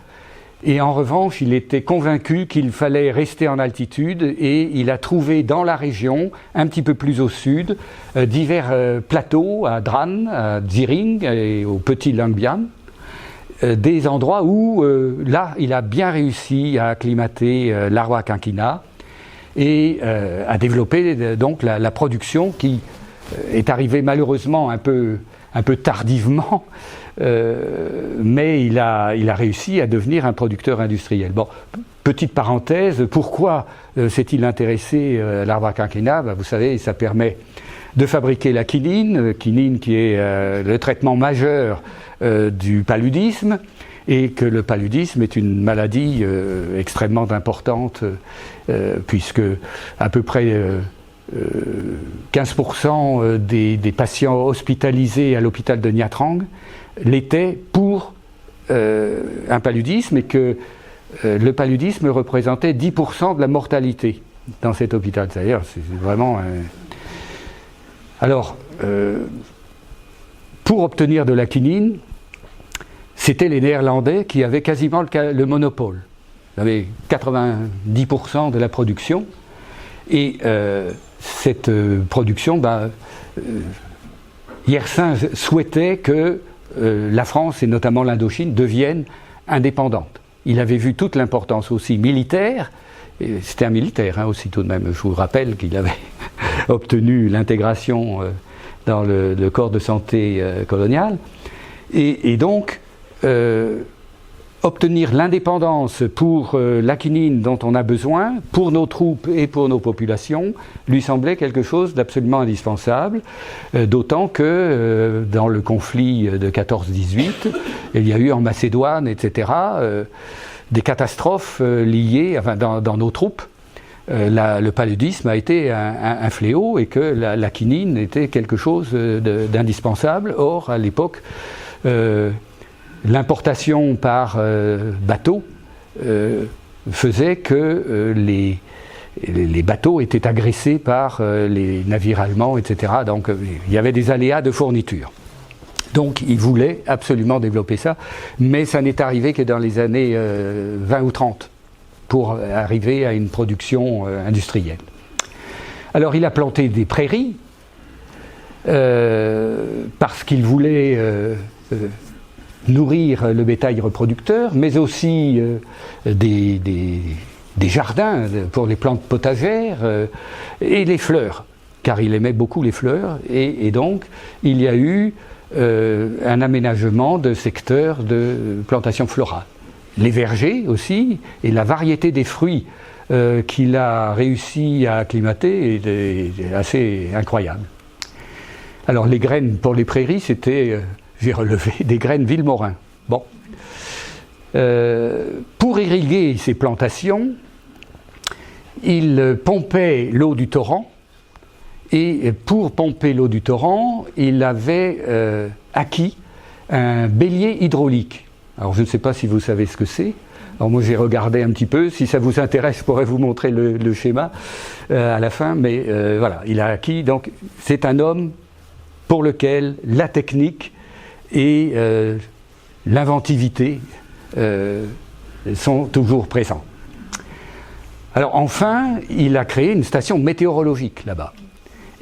Et en revanche, il était convaincu qu'il fallait rester en altitude et il a trouvé dans la région, un petit peu plus au sud, divers plateaux à Dran, à Ziring et au Petit Langbian, des endroits où, là, il a bien réussi à acclimater l'arbre à quinquina et à développer donc la production qui est arrivée malheureusement un peu tardivement, mais il a réussi à devenir un producteur industriel. Bon, petite parenthèse, pourquoi s'est-il intéressé à l'arbre à quinquina? Vous savez, ça permet de fabriquer la quinine qui est le traitement majeur du paludisme, et que le paludisme est une maladie extrêmement importante, puisque à peu près 15% des patients hospitalisés à l'hôpital de Nha Trang l'étaient pour un paludisme, et que le paludisme représentait 10% de la mortalité dans cet hôpital. C'est-à-dire, c'est vraiment... Alors, pour obtenir de la quinine, c'était les Néerlandais qui avaient quasiment le monopole. Ils avaient 90% de la production, et cette production, Yersin souhaitait que la France, et notamment l'Indochine, deviennent indépendantes. Il avait vu toute l'importance aussi militaire, et c'était un militaire aussi tout de même, je vous rappelle qu'il avait obtenu l'intégration dans le corps de santé colonial, et donc obtenir l'indépendance pour la quinine dont on a besoin, pour nos troupes et pour nos populations, lui semblait quelque chose d'absolument indispensable, d'autant que dans le conflit de 14-18, il y a eu en Macédoine, etc., des catastrophes liées, enfin, dans nos troupes. Le paludisme a été un fléau, et que la quinine était quelque chose d'indispensable. Or, à l'époque, l'importation par bateau faisait que les bateaux étaient agressés par les navires allemands, etc. Donc il y avait des aléas de fourniture. Donc il voulait absolument développer ça, mais ça n'est arrivé que dans les années 20 ou 30 pour arriver à une production industrielle. Alors il a planté des prairies parce qu'il voulait nourrir le bétail reproducteur, mais aussi des jardins pour les plantes potagères et les fleurs, car il aimait beaucoup les fleurs, et donc il y a eu un aménagement de secteurs de plantation florale. Les vergers aussi, et la variété des fruits qu'il a réussi à acclimater est assez incroyable. Alors les graines pour les prairies, c'était... j'ai relevé des graines Vilmorin. Bon. Pour irriguer ces plantations, il pompait l'eau du torrent, et pour pomper l'eau du torrent, il avait acquis un bélier hydraulique. Alors je ne sais pas si vous savez ce que c'est. Alors moi j'ai regardé un petit peu, si ça vous intéresse je pourrais vous montrer le schéma à la fin, mais voilà, il a acquis, donc c'est un homme pour lequel la technique et l'inventivité sont toujours présents. Alors enfin, il a créé une station météorologique là-bas.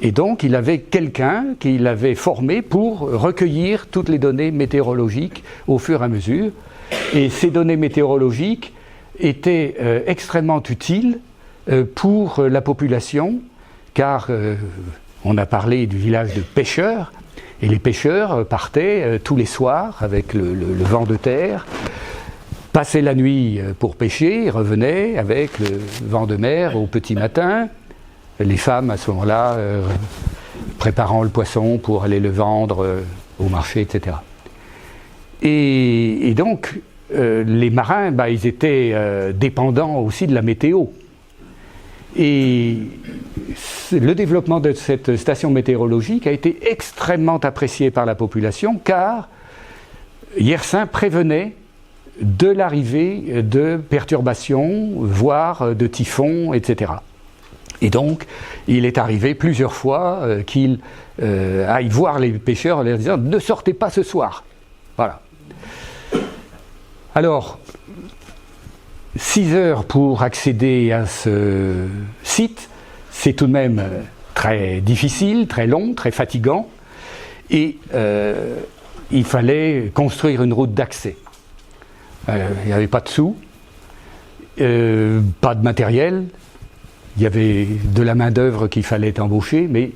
Et donc, il avait quelqu'un qu'il avait formé pour recueillir toutes les données météorologiques au fur et à mesure. Et ces données météorologiques étaient extrêmement utiles pour la population, car on a parlé du village de pêcheurs, et les pêcheurs partaient tous les soirs avec le vent de terre, passaient la nuit pour pêcher, revenaient avec le vent de mer au petit matin. Les femmes, à ce moment-là, préparant le poisson pour aller le vendre au marché, etc. Et donc, les marins, ils étaient dépendants aussi de la météo. Et le développement de cette station météorologique a été extrêmement apprécié par la population, car Yersin prévenait de l'arrivée de perturbations, voire de typhons, etc. Et donc, il est arrivé plusieurs fois qu'il aille voir les pêcheurs en leur disant « Ne sortez pas ce soir ». Voilà. Alors, 6 heures pour accéder à ce site, c'est tout de même très difficile, très long, très fatigant. Et il fallait construire une route d'accès. Il n'y avait pas de sous, pas de matériel. Il y avait de la main-d'œuvre qu'il fallait embaucher, mais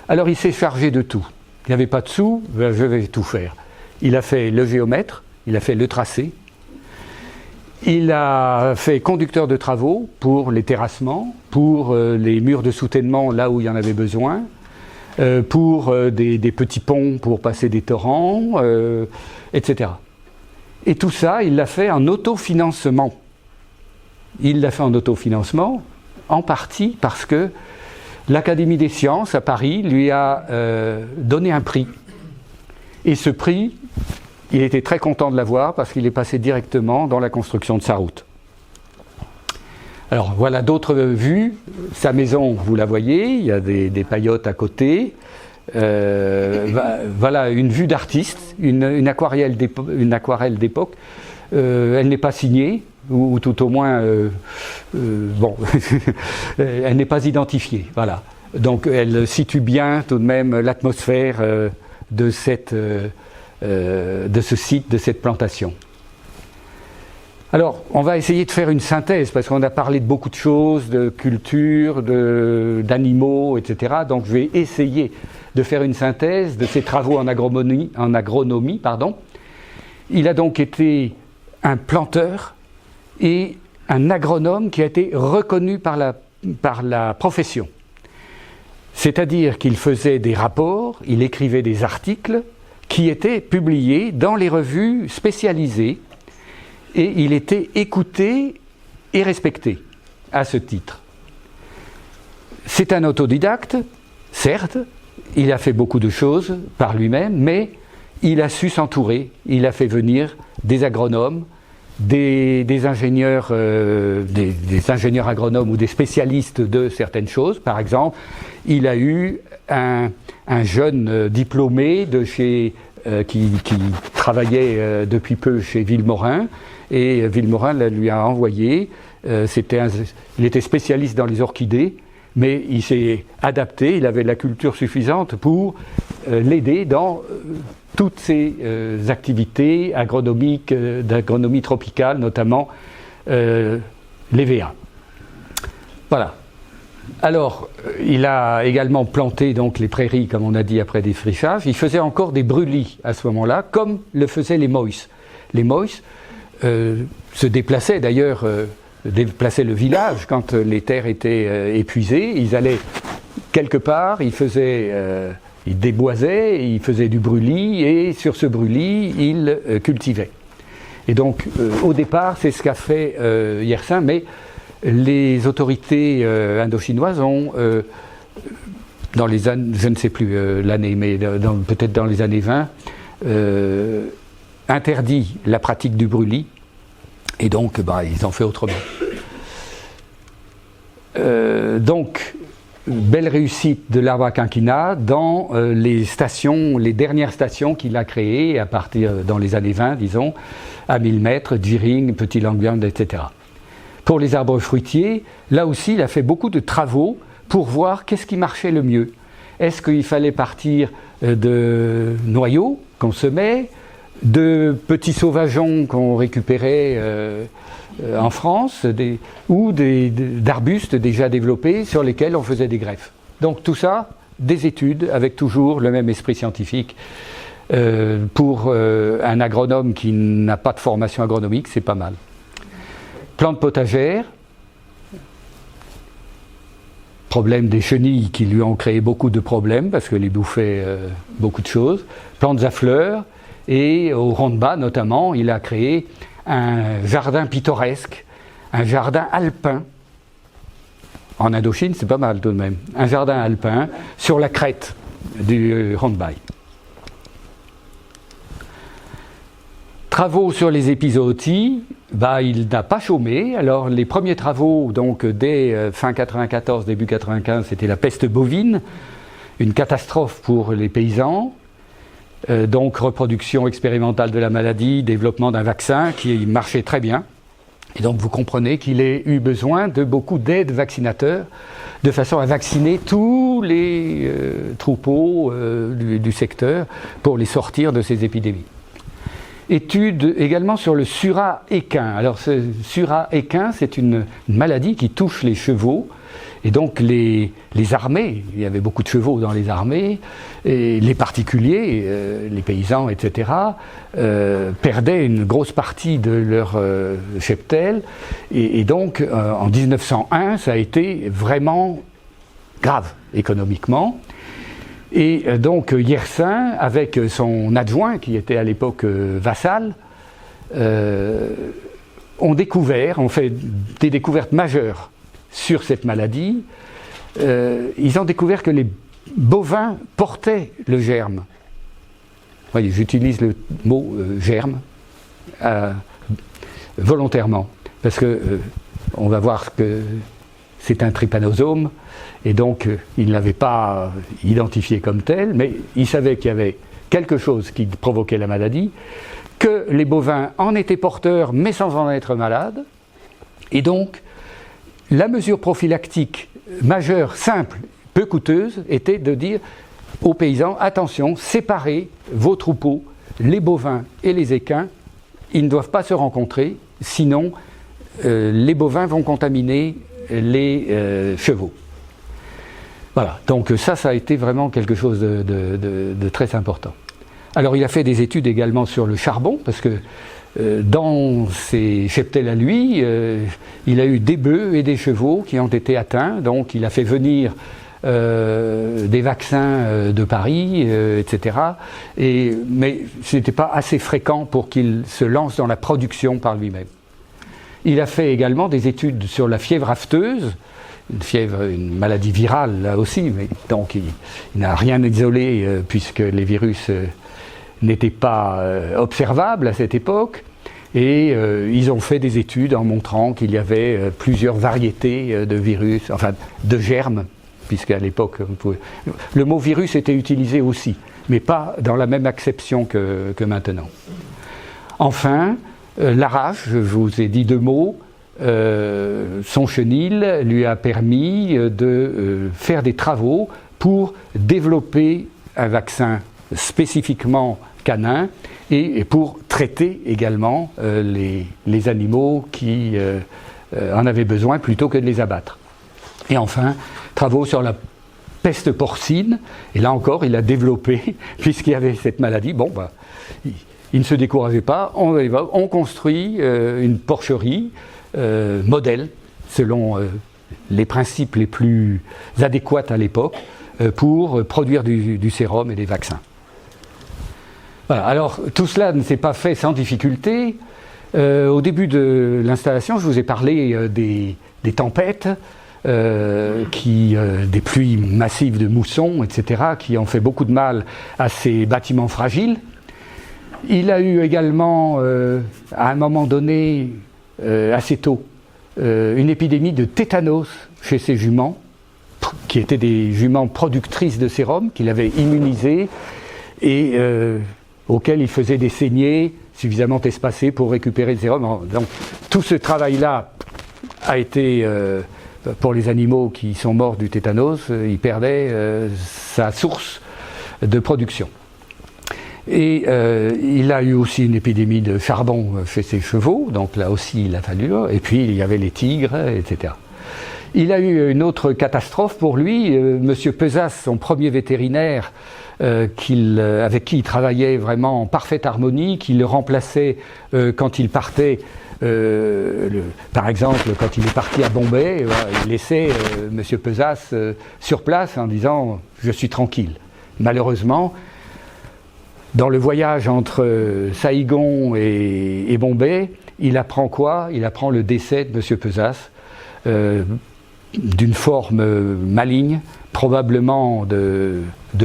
alors il s'est chargé de tout. Il n'y avait pas de sous, je vais tout faire. Il a fait le géomètre, il a fait le tracé, il a fait conducteur de travaux pour les terrassements, pour les murs de soutènement là où il y en avait besoin, pour des petits ponts pour passer des torrents, etc. Et tout ça, il l'a fait en autofinancement. Il l'a fait en autofinancement, en partie parce que l'Académie des sciences à Paris lui a donné un prix. Et ce prix, il était très content de l'avoir parce qu'il est passé directement dans la construction de sa route. Alors voilà d'autres vues. Sa maison, vous la voyez, il y a des paillotes à côté. Voilà une vue d'artiste, une aquarelle d'époque. Elle n'est pas signée, ou tout au moins, bon, elle n'est pas identifiée. Voilà. Donc elle situe bien tout de même l'atmosphère de ce site, de cette plantation. Alors, on va essayer de faire une synthèse, parce qu'on a parlé de beaucoup de choses, de culture, d'animaux, etc. Donc je vais essayer de faire une synthèse de ses travaux en agronomie. Il a donc été un planteur et un agronome qui a été reconnu par la profession. C'est-à-dire qu'il faisait des rapports, il écrivait des articles qui étaient publiés dans les revues spécialisées et il était écouté et respecté à ce titre. C'est un autodidacte, certes, il a fait beaucoup de choses par lui-même, mais il a su s'entourer, il a fait venir des agronomes, des ingénieurs agronomes ou des spécialistes de certaines choses. Par exemple, il a eu un jeune diplômé qui travaillait depuis peu chez Vilmorin, et Vilmorin lui a envoyé, il était spécialiste dans les orchidées, mais il s'est adapté, il avait la culture suffisante pour l'aider dans toutes ces activités agronomiques, d'agronomie tropicale, notamment l'EVA. Voilà. Alors, il a également planté donc les prairies, comme on a dit, après défrichage. Il faisait encore des brûlis à ce moment-là, comme le faisaient les Moïse. Les Moïse se déplaçaient d'ailleurs, déplaçaient le village quand les terres étaient épuisées. Ils allaient quelque part, ils déboisaient, ils faisaient du brûlis, et sur ce brûlis, ils cultivaient. Et donc, au départ, c'est ce qu'a fait Yersin, mais les autorités indochinoises ont, dans les années, je ne sais plus l'année, mais peut-être dans les années 20, interdit la pratique du brûlis, et donc ils ont fait autrement. Donc, belle réussite de l'arbre à quinquina dans les dernières stations qu'il a créées à partir dans les années 20, disons, à 1000 mètres, Djering, Petit Langbian, etc. Pour les arbres fruitiers, là aussi, il a fait beaucoup de travaux pour voir qu'est-ce qui marchait le mieux. Est-ce qu'il fallait partir de noyaux qu'on semait, de petits sauvageons qu'on récupérait en France, ou d'arbustes déjà développés sur lesquels on faisait des greffes. Donc tout ça, des études avec toujours le même esprit scientifique. Pour un agronome qui n'a pas de formation agronomique, c'est pas mal. Plantes potagères, problème des chenilles qui lui ont créé beaucoup de problèmes parce que les bouffaient beaucoup de choses. Plantes à fleurs, et au Rondbas notamment, il a créé un jardin pittoresque, un jardin alpin. En Indochine, c'est pas mal tout de même. Un jardin alpin sur la crête du Rondbas. Travaux sur les épizooties, il n'a pas chômé. Alors les premiers travaux, donc dès fin 94, début 95, c'était la peste bovine, une catastrophe pour les paysans. Donc reproduction expérimentale de la maladie, développement d'un vaccin qui marchait très bien. Et donc vous comprenez qu'il ait eu besoin de beaucoup d'aides vaccinateurs, de façon à vacciner tous les troupeaux du secteur pour les sortir de ces épidémies. Étude également sur le surat équin. Alors ce surat équin, c'est une maladie qui touche les chevaux. Et donc les armées, il y avait beaucoup de chevaux dans les armées, et les particuliers, les paysans, etc., perdaient une grosse partie de leur cheptel. Et donc en 1901, ça a été vraiment grave économiquement. Et donc Yersin, avec son adjoint, qui était à l'époque vassal, ont fait des découvertes majeures sur cette maladie. Ils ont découvert que les bovins portaient le germe. Voyez, j'utilise le mot germe volontairement, parce que on va voir que c'est un trypanosome, et donc il ne l'avait pas identifié comme tel, mais il savait qu'il y avait quelque chose qui provoquait la maladie, que les bovins en étaient porteurs, mais sans en être malades, et donc la mesure prophylactique majeure, simple, peu coûteuse, était de dire aux paysans, attention, séparez vos troupeaux, les bovins et les équins, ils ne doivent pas se rencontrer, sinon les bovins vont contaminer les chevaux. Voilà, donc ça a été vraiment quelque chose de très important. Alors il a fait des études également sur le charbon, parce que dans ses cheptels à lui, il a eu des bœufs et des chevaux qui ont été atteints, donc il a fait venir des vaccins de Paris, etc. Mais ce n'était pas assez fréquent pour qu'il se lance dans la production par lui-même. Il a fait également des études sur la fièvre afteuse, une maladie virale là aussi, mais donc il n'a rien isolé puisque les virus n'étaient pas observables à cette époque, et ils ont fait des études en montrant qu'il y avait plusieurs variétés de virus, enfin de germes, puisqu'à l'époque le mot virus était utilisé aussi, mais pas dans la même acception que maintenant. Enfin, Larache, je vous ai dit deux mots, son chenil lui a permis de faire des travaux pour développer un vaccin spécifiquement canin et pour traiter également les animaux qui en avaient besoin plutôt que de les abattre. Et enfin, travaux sur la peste porcine, et là encore il a développé, puisqu'il y avait cette maladie, il ne se décourageait pas, on construit une porcherie modèle, selon les principes les plus adéquats à l'époque, pour produire du sérum et des vaccins. Voilà. Alors tout cela ne s'est pas fait sans difficulté. Au début de l'installation, je vous ai parlé des tempêtes, des pluies massives de mousson, etc., qui ont fait beaucoup de mal à ces bâtiments fragiles. Il a eu également, à un moment donné, assez tôt, une épidémie de tétanos chez ses juments, qui étaient des juments productrices de sérum qu'il avait immunisées et auxquelles il faisait des saignées suffisamment espacées pour récupérer le sérum. Donc tout ce travail-là a été, pour les animaux qui sont morts du tétanos, il perdait sa source de production. Et il a eu aussi une épidémie de charbon chez ses chevaux, donc là aussi il a fallu, et puis il y avait les tigres, etc. Il a eu une autre catastrophe pour lui, Monsieur Pesas, son premier vétérinaire, avec qui il travaillait vraiment en parfaite harmonie, qui le remplaçait quand il partait, par exemple quand il est parti à Bombay, il laissait Monsieur Pesas sur place en disant « je suis tranquille ». Malheureusement, dans le voyage entre Saïgon et Bombay, il apprend quoi? Il apprend le décès de Monsieur Pesas, d'une forme maligne, probablement de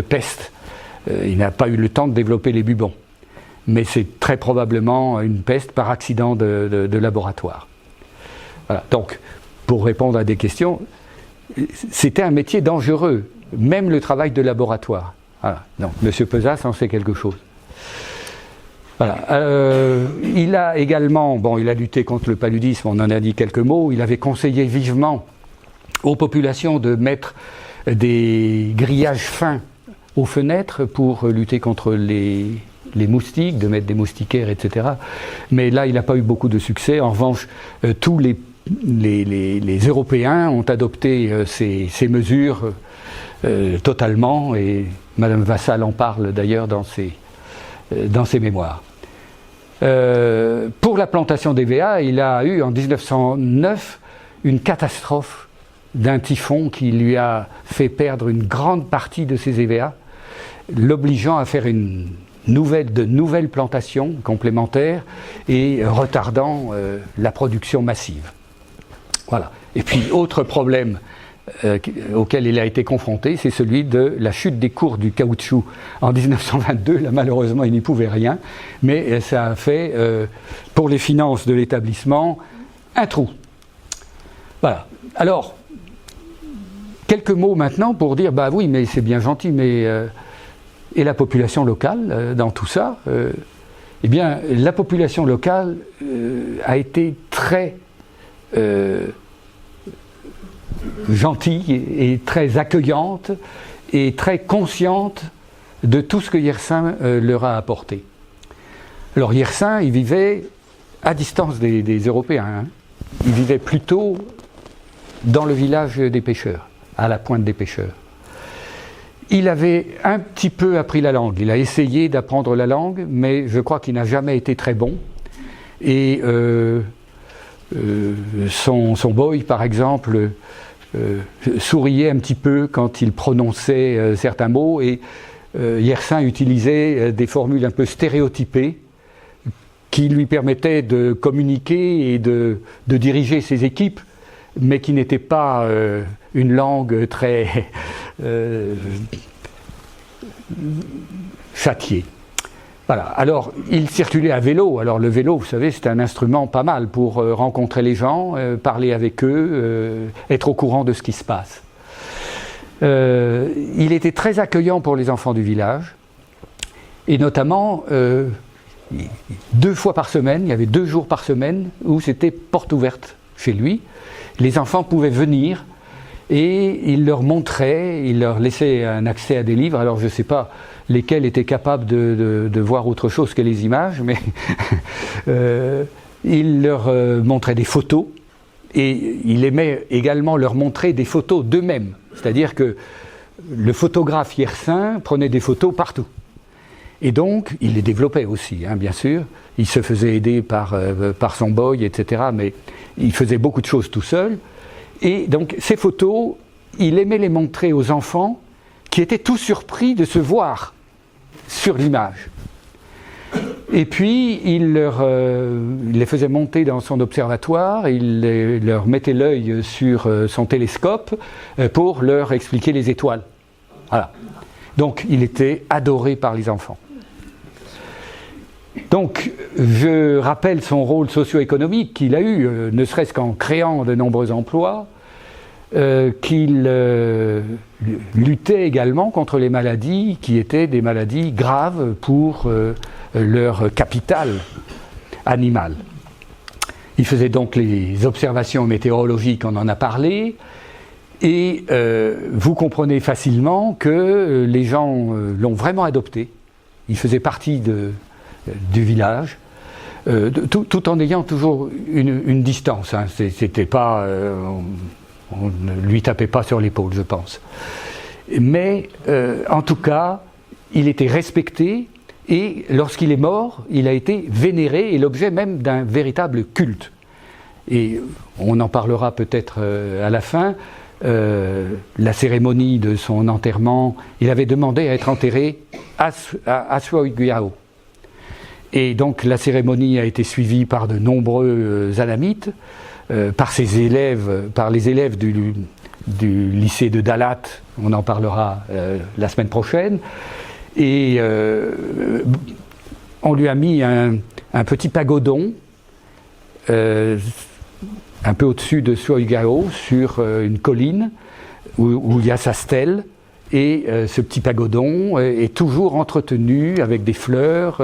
peste. Il n'a pas eu le temps de développer les bubons, mais c'est très probablement une peste par accident de laboratoire. Voilà. Donc, pour répondre à des questions, c'était un métier dangereux, même le travail de laboratoire. Voilà. Donc, M. Pesas en sait quelque chose. Voilà. Il a également, il a lutté contre le paludisme, on en a dit quelques mots, il avait conseillé vivement aux populations de mettre des grillages fins aux fenêtres pour lutter contre les moustiques, de mettre des moustiquaires, etc. Mais là, il n'a pas eu beaucoup de succès. En revanche, tous les Européens ont adopté ces mesures totalement, et Madame Vassal en parle d'ailleurs dans ses mémoires. Pour la plantation d'EVA, il a eu en 1909 une catastrophe d'un typhon qui lui a fait perdre une grande partie de ses EVA, l'obligeant à faire de nouvelles plantations complémentaires et retardant la production massive. Voilà. Et puis, autre problème auquel il a été confronté, c'est celui de la chute des cours du caoutchouc en 1922. Là, malheureusement, il n'y pouvait rien, mais ça a fait, pour les finances de l'établissement, un trou. Voilà. Alors, quelques mots maintenant pour dire, bah oui, mais c'est bien gentil, mais et la population locale dans tout ça eh bien, la population locale a été très gentille et très accueillante et très consciente de tout ce que Yersin leur a apporté. Alors Yersin, il vivait à distance des Européens, hein. Il vivait plutôt dans le village des pêcheurs, à la pointe des pêcheurs. Il avait un petit peu appris la langue, il a essayé d'apprendre la langue, mais je crois qu'il n'a jamais été très bon. Et son boy, par exemple, souriait un petit peu quand il prononçait certains mots, et Yersin utilisait des formules un peu stéréotypées qui lui permettaient de communiquer et de diriger ses équipes, mais qui n'étaient pas une langue très châtiée. Voilà. Alors, il circulait à vélo. Alors, le vélo, vous savez, c'est un instrument pas mal pour rencontrer les gens, parler avec eux, être au courant de ce qui se passe. Il était très accueillant pour les enfants du village, et notamment 2 fois par semaine, il y avait 2 jours par semaine où c'était porte ouverte chez lui. Les enfants pouvaient venir et il leur montrait, il leur laissait un accès à des livres. Alors je ne sais pas lesquels étaient capables de voir autre chose que les images, mais il leur montrait des photos, et il aimait également leur montrer des photos d'eux-mêmes. C'est-à-dire que le photographe Yersin prenait des photos partout. Et donc, il les développait aussi, hein, bien sûr. Il se faisait aider par son boy, etc. Mais il faisait beaucoup de choses tout seul. Et donc, ces photos, il aimait les montrer aux enfants qui étaient tout surpris de se voir sur l'image. Et puis, il les faisait monter dans son observatoire, il leur mettait l'œil sur son télescope pour leur expliquer les étoiles. Voilà. Donc, il était adoré par les enfants. Donc, je rappelle son rôle socio-économique qu'il a eu, ne serait-ce qu'en créant de nombreux emplois, qu'il luttait également contre les maladies qui étaient des maladies graves pour leur capital animal. Il faisait donc les observations météorologiques, on en a parlé, et vous comprenez facilement que les gens l'ont vraiment adopté. Il faisait partie du village, tout en ayant toujours une distance. Hein. C'était pas, on ne lui tapait pas sur l'épaule, je pense. Mais en tout cas, il était respecté. Et lorsqu'il est mort, il a été vénéré et l'objet même d'un véritable culte. Et on en parlera peut-être à la fin. La cérémonie de son enterrement, il avait demandé à être enterré à Aswagyao. Et donc la cérémonie a été suivie par de nombreux anamites, par les élèves du lycée de Dalat, on en parlera la semaine prochaine. Et on lui a mis un petit pagodon un peu au-dessus de Aswagyao, sur une colline où il y a sa stèle. Et ce petit pagodon est toujours entretenu avec des fleurs,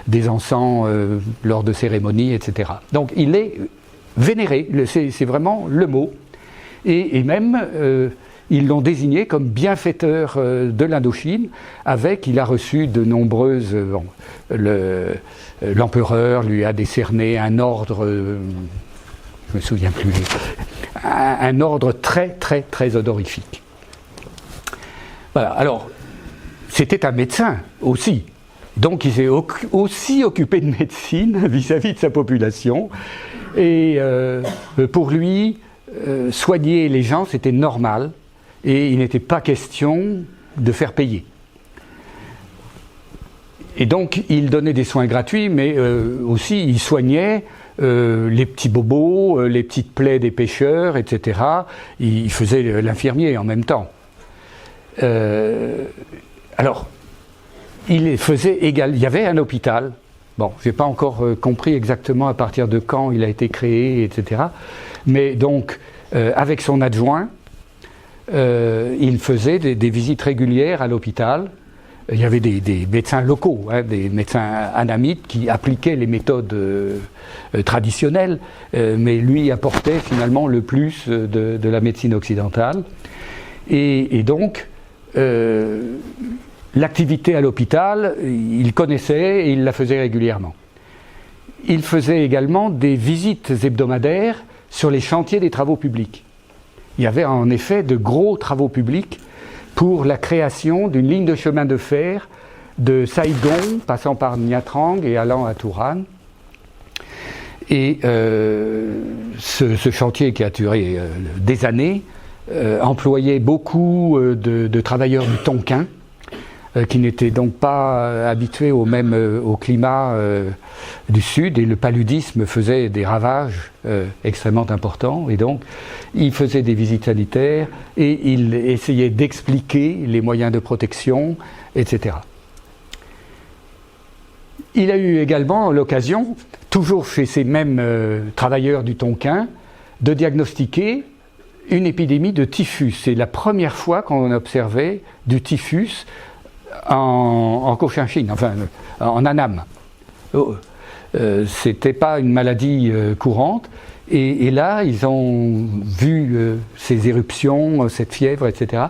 des encens lors de cérémonies, etc. Donc il est vénéré, c'est vraiment le mot. Et même... ils l'ont désigné comme bienfaiteur de l'Indochine, il a reçu de nombreuses... l'empereur lui a décerné un ordre, je me souviens plus, un ordre très très très honorifique. Voilà, alors, c'était un médecin aussi, donc il s'est aussi occupé de médecine vis-à-vis de sa population, et pour lui, soigner les gens, c'était normal, et il n'était pas question de faire payer. Et donc il donnait des soins gratuits, mais aussi il soignait les petits bobos, les petites plaies des pêcheurs, etc. Il faisait l'infirmier en même temps. Alors, il y avait un hôpital. Bon, je n'ai pas encore compris exactement à partir de quand il a été créé, etc. Mais donc, avec son adjoint, il faisait des visites régulières à l'hôpital. Il y avait des médecins locaux, hein, des médecins anamites qui appliquaient les méthodes traditionnelles, mais lui apportait finalement le plus de la médecine occidentale. Et donc, l'activité à l'hôpital, il connaissait et il la faisait régulièrement. Il faisait également des visites hebdomadaires sur les chantiers des travaux publics. Il y avait en effet de gros travaux publics pour la création d'une ligne de chemin de fer de Saigon, passant par Nha Trang et allant à Turan. Et ce chantier qui a duré des années employait beaucoup de travailleurs du Tonkin, qui n'étaient donc pas habitués au climat du sud, et le paludisme faisait des ravages extrêmement importants, et donc il faisait des visites sanitaires et il essayait d'expliquer les moyens de protection, etc. Il a eu également l'occasion, toujours chez ces mêmes travailleurs du Tonkin, de diagnostiquer une épidémie de typhus. C'est la première fois qu'on observait du typhus en Cochinchine, enfin en Annam. C'était pas une maladie courante, et là ils ont vu ces éruptions, cette fièvre, etc.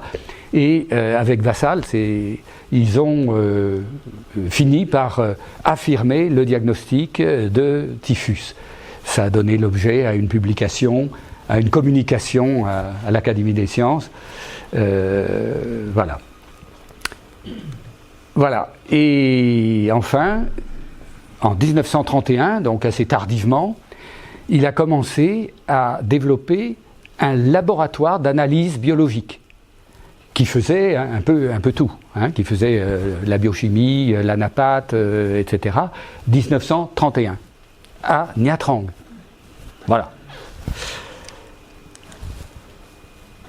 Et avec Vassal, ils ont fini par affirmer le diagnostic de typhus. Ça a donné l'objet à une publication, à une communication à l'Académie des sciences. Voilà. Voilà. Et enfin, en 1931, donc assez tardivement, il a commencé à développer un laboratoire d'analyse biologique qui faisait un peu tout, hein, qui faisait la biochimie, l'anapathe, etc. 1931, à Nha Trang. Voilà.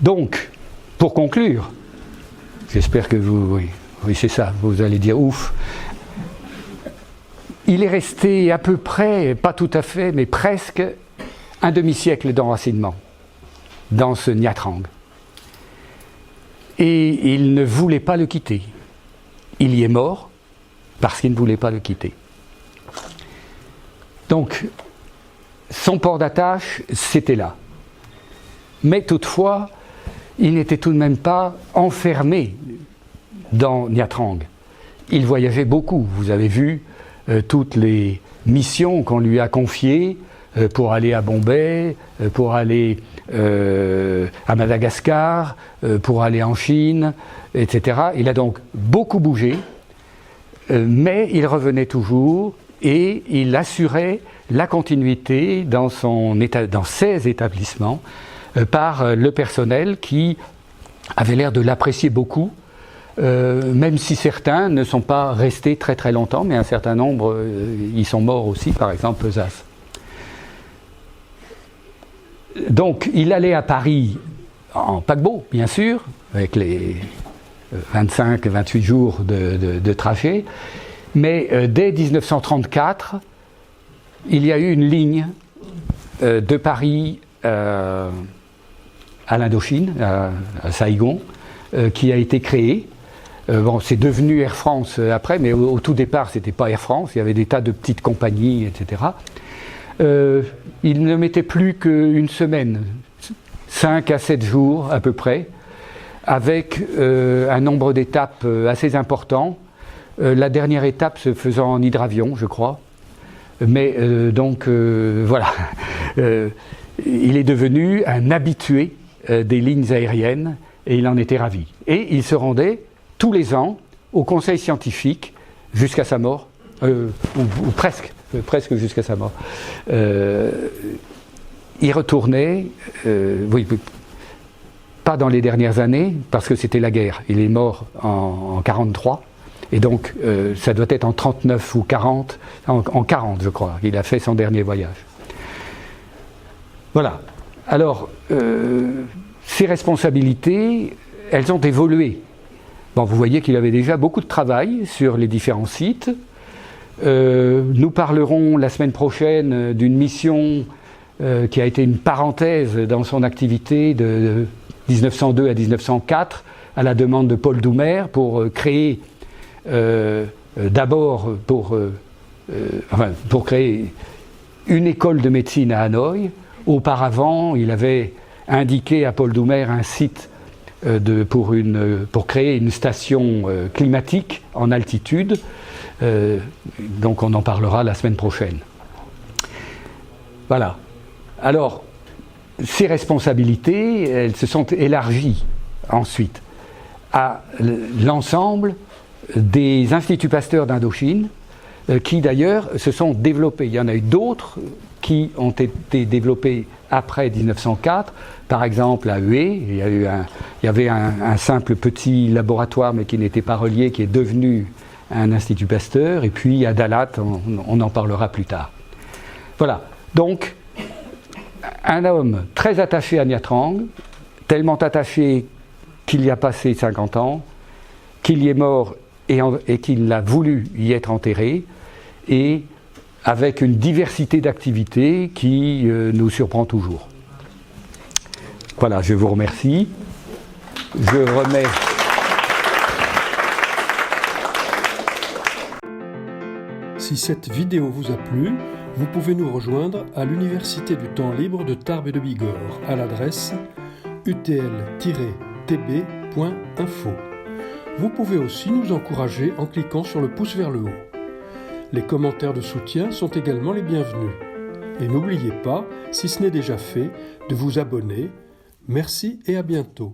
Donc, pour conclure, j'espère que oui, c'est ça, vous allez dire ouf. Il est resté à peu près, pas tout à fait, mais presque un demi-siècle d'enracinement. dans ce Nha Trang. Et il ne voulait pas le quitter. Il y est mort parce qu'il ne voulait pas le quitter. Donc, son port d'attache, c'était là. Mais toutefois, il n'était tout de même pas enfermé dans Nha Trang. Il voyageait beaucoup. Vous avez vu toutes les missions qu'on lui a confiées pour aller à Bombay, pour aller à Madagascar, pour aller en Chine, etc. Il a donc beaucoup bougé, mais il revenait toujours et il assurait la continuité dans ses établissements par le personnel qui avait l'air de l'apprécier beaucoup, même si certains ne sont pas restés très très longtemps, mais un certain nombre y sont morts aussi, par exemple Pesasse. Donc il allait à Paris en paquebot, bien sûr, avec les 25-28 jours de trajet, mais dès 1934, il y a eu une ligne de Paris à l'Indochine, à Saigon, qui a été créée. Bon, c'est devenu Air France après, mais au tout départ, c'était pas Air France, il y avait des tas de petites compagnies, etc. Il ne mettait plus qu'une semaine, 5 à 7 jours à peu près, avec un nombre d'étapes assez important. La dernière étape se faisant en hydravion, je crois. Mais donc, voilà. Il est devenu un habitué des lignes aériennes et il en était ravi. Et il se rendait tous les ans au conseil scientifique jusqu'à sa mort, ou presque jusqu'à sa mort. Il retournait, oui, pas dans les dernières années, parce que c'était la guerre. Il est mort en 1943, et donc ça doit être en 1939 ou 40, en 1940 je crois, il a fait son dernier voyage. Voilà. Alors, ces responsabilités, elles ont évolué. Bon, vous voyez qu'il avait déjà beaucoup de travail sur les différents sites. Nous parlerons la semaine prochaine d'une mission qui a été une parenthèse dans son activité de 1902 à 1904 à la demande de Paul Doumer pour créer d'abord pour créer une école de médecine à Hanoï. Auparavant, il avait indiqué à Paul Doumer un site pour créer une station climatique en altitude. Donc on en parlera la semaine prochaine. Voilà. Alors, ces responsabilités, elles se sont élargies ensuite à l'ensemble des Instituts Pasteur d'Indochine, qui d'ailleurs se sont développés. Il y en a eu d'autres qui ont été développés après 1904, par exemple à Hué, il y avait un simple petit laboratoire mais qui n'était pas relié, qui est devenu un Institut Pasteur, et puis à Dalat, on en parlera plus tard. Voilà, donc un homme très attaché à Nha Trang, tellement attaché qu'il y a passé 50 ans, qu'il y est mort et qu'il a voulu y être enterré, et avec une diversité d'activités qui nous surprend toujours. Voilà, je vous remercie. Je remets... Si cette vidéo vous a plu, vous pouvez nous rejoindre à l'Université du temps libre de Tarbes et de Bigorre à l'adresse utl-tb.info. Vous pouvez aussi nous encourager en cliquant sur le pouce vers le haut. Les commentaires de soutien sont également les bienvenus. Et n'oubliez pas, si ce n'est déjà fait, de vous abonner. Merci et à bientôt.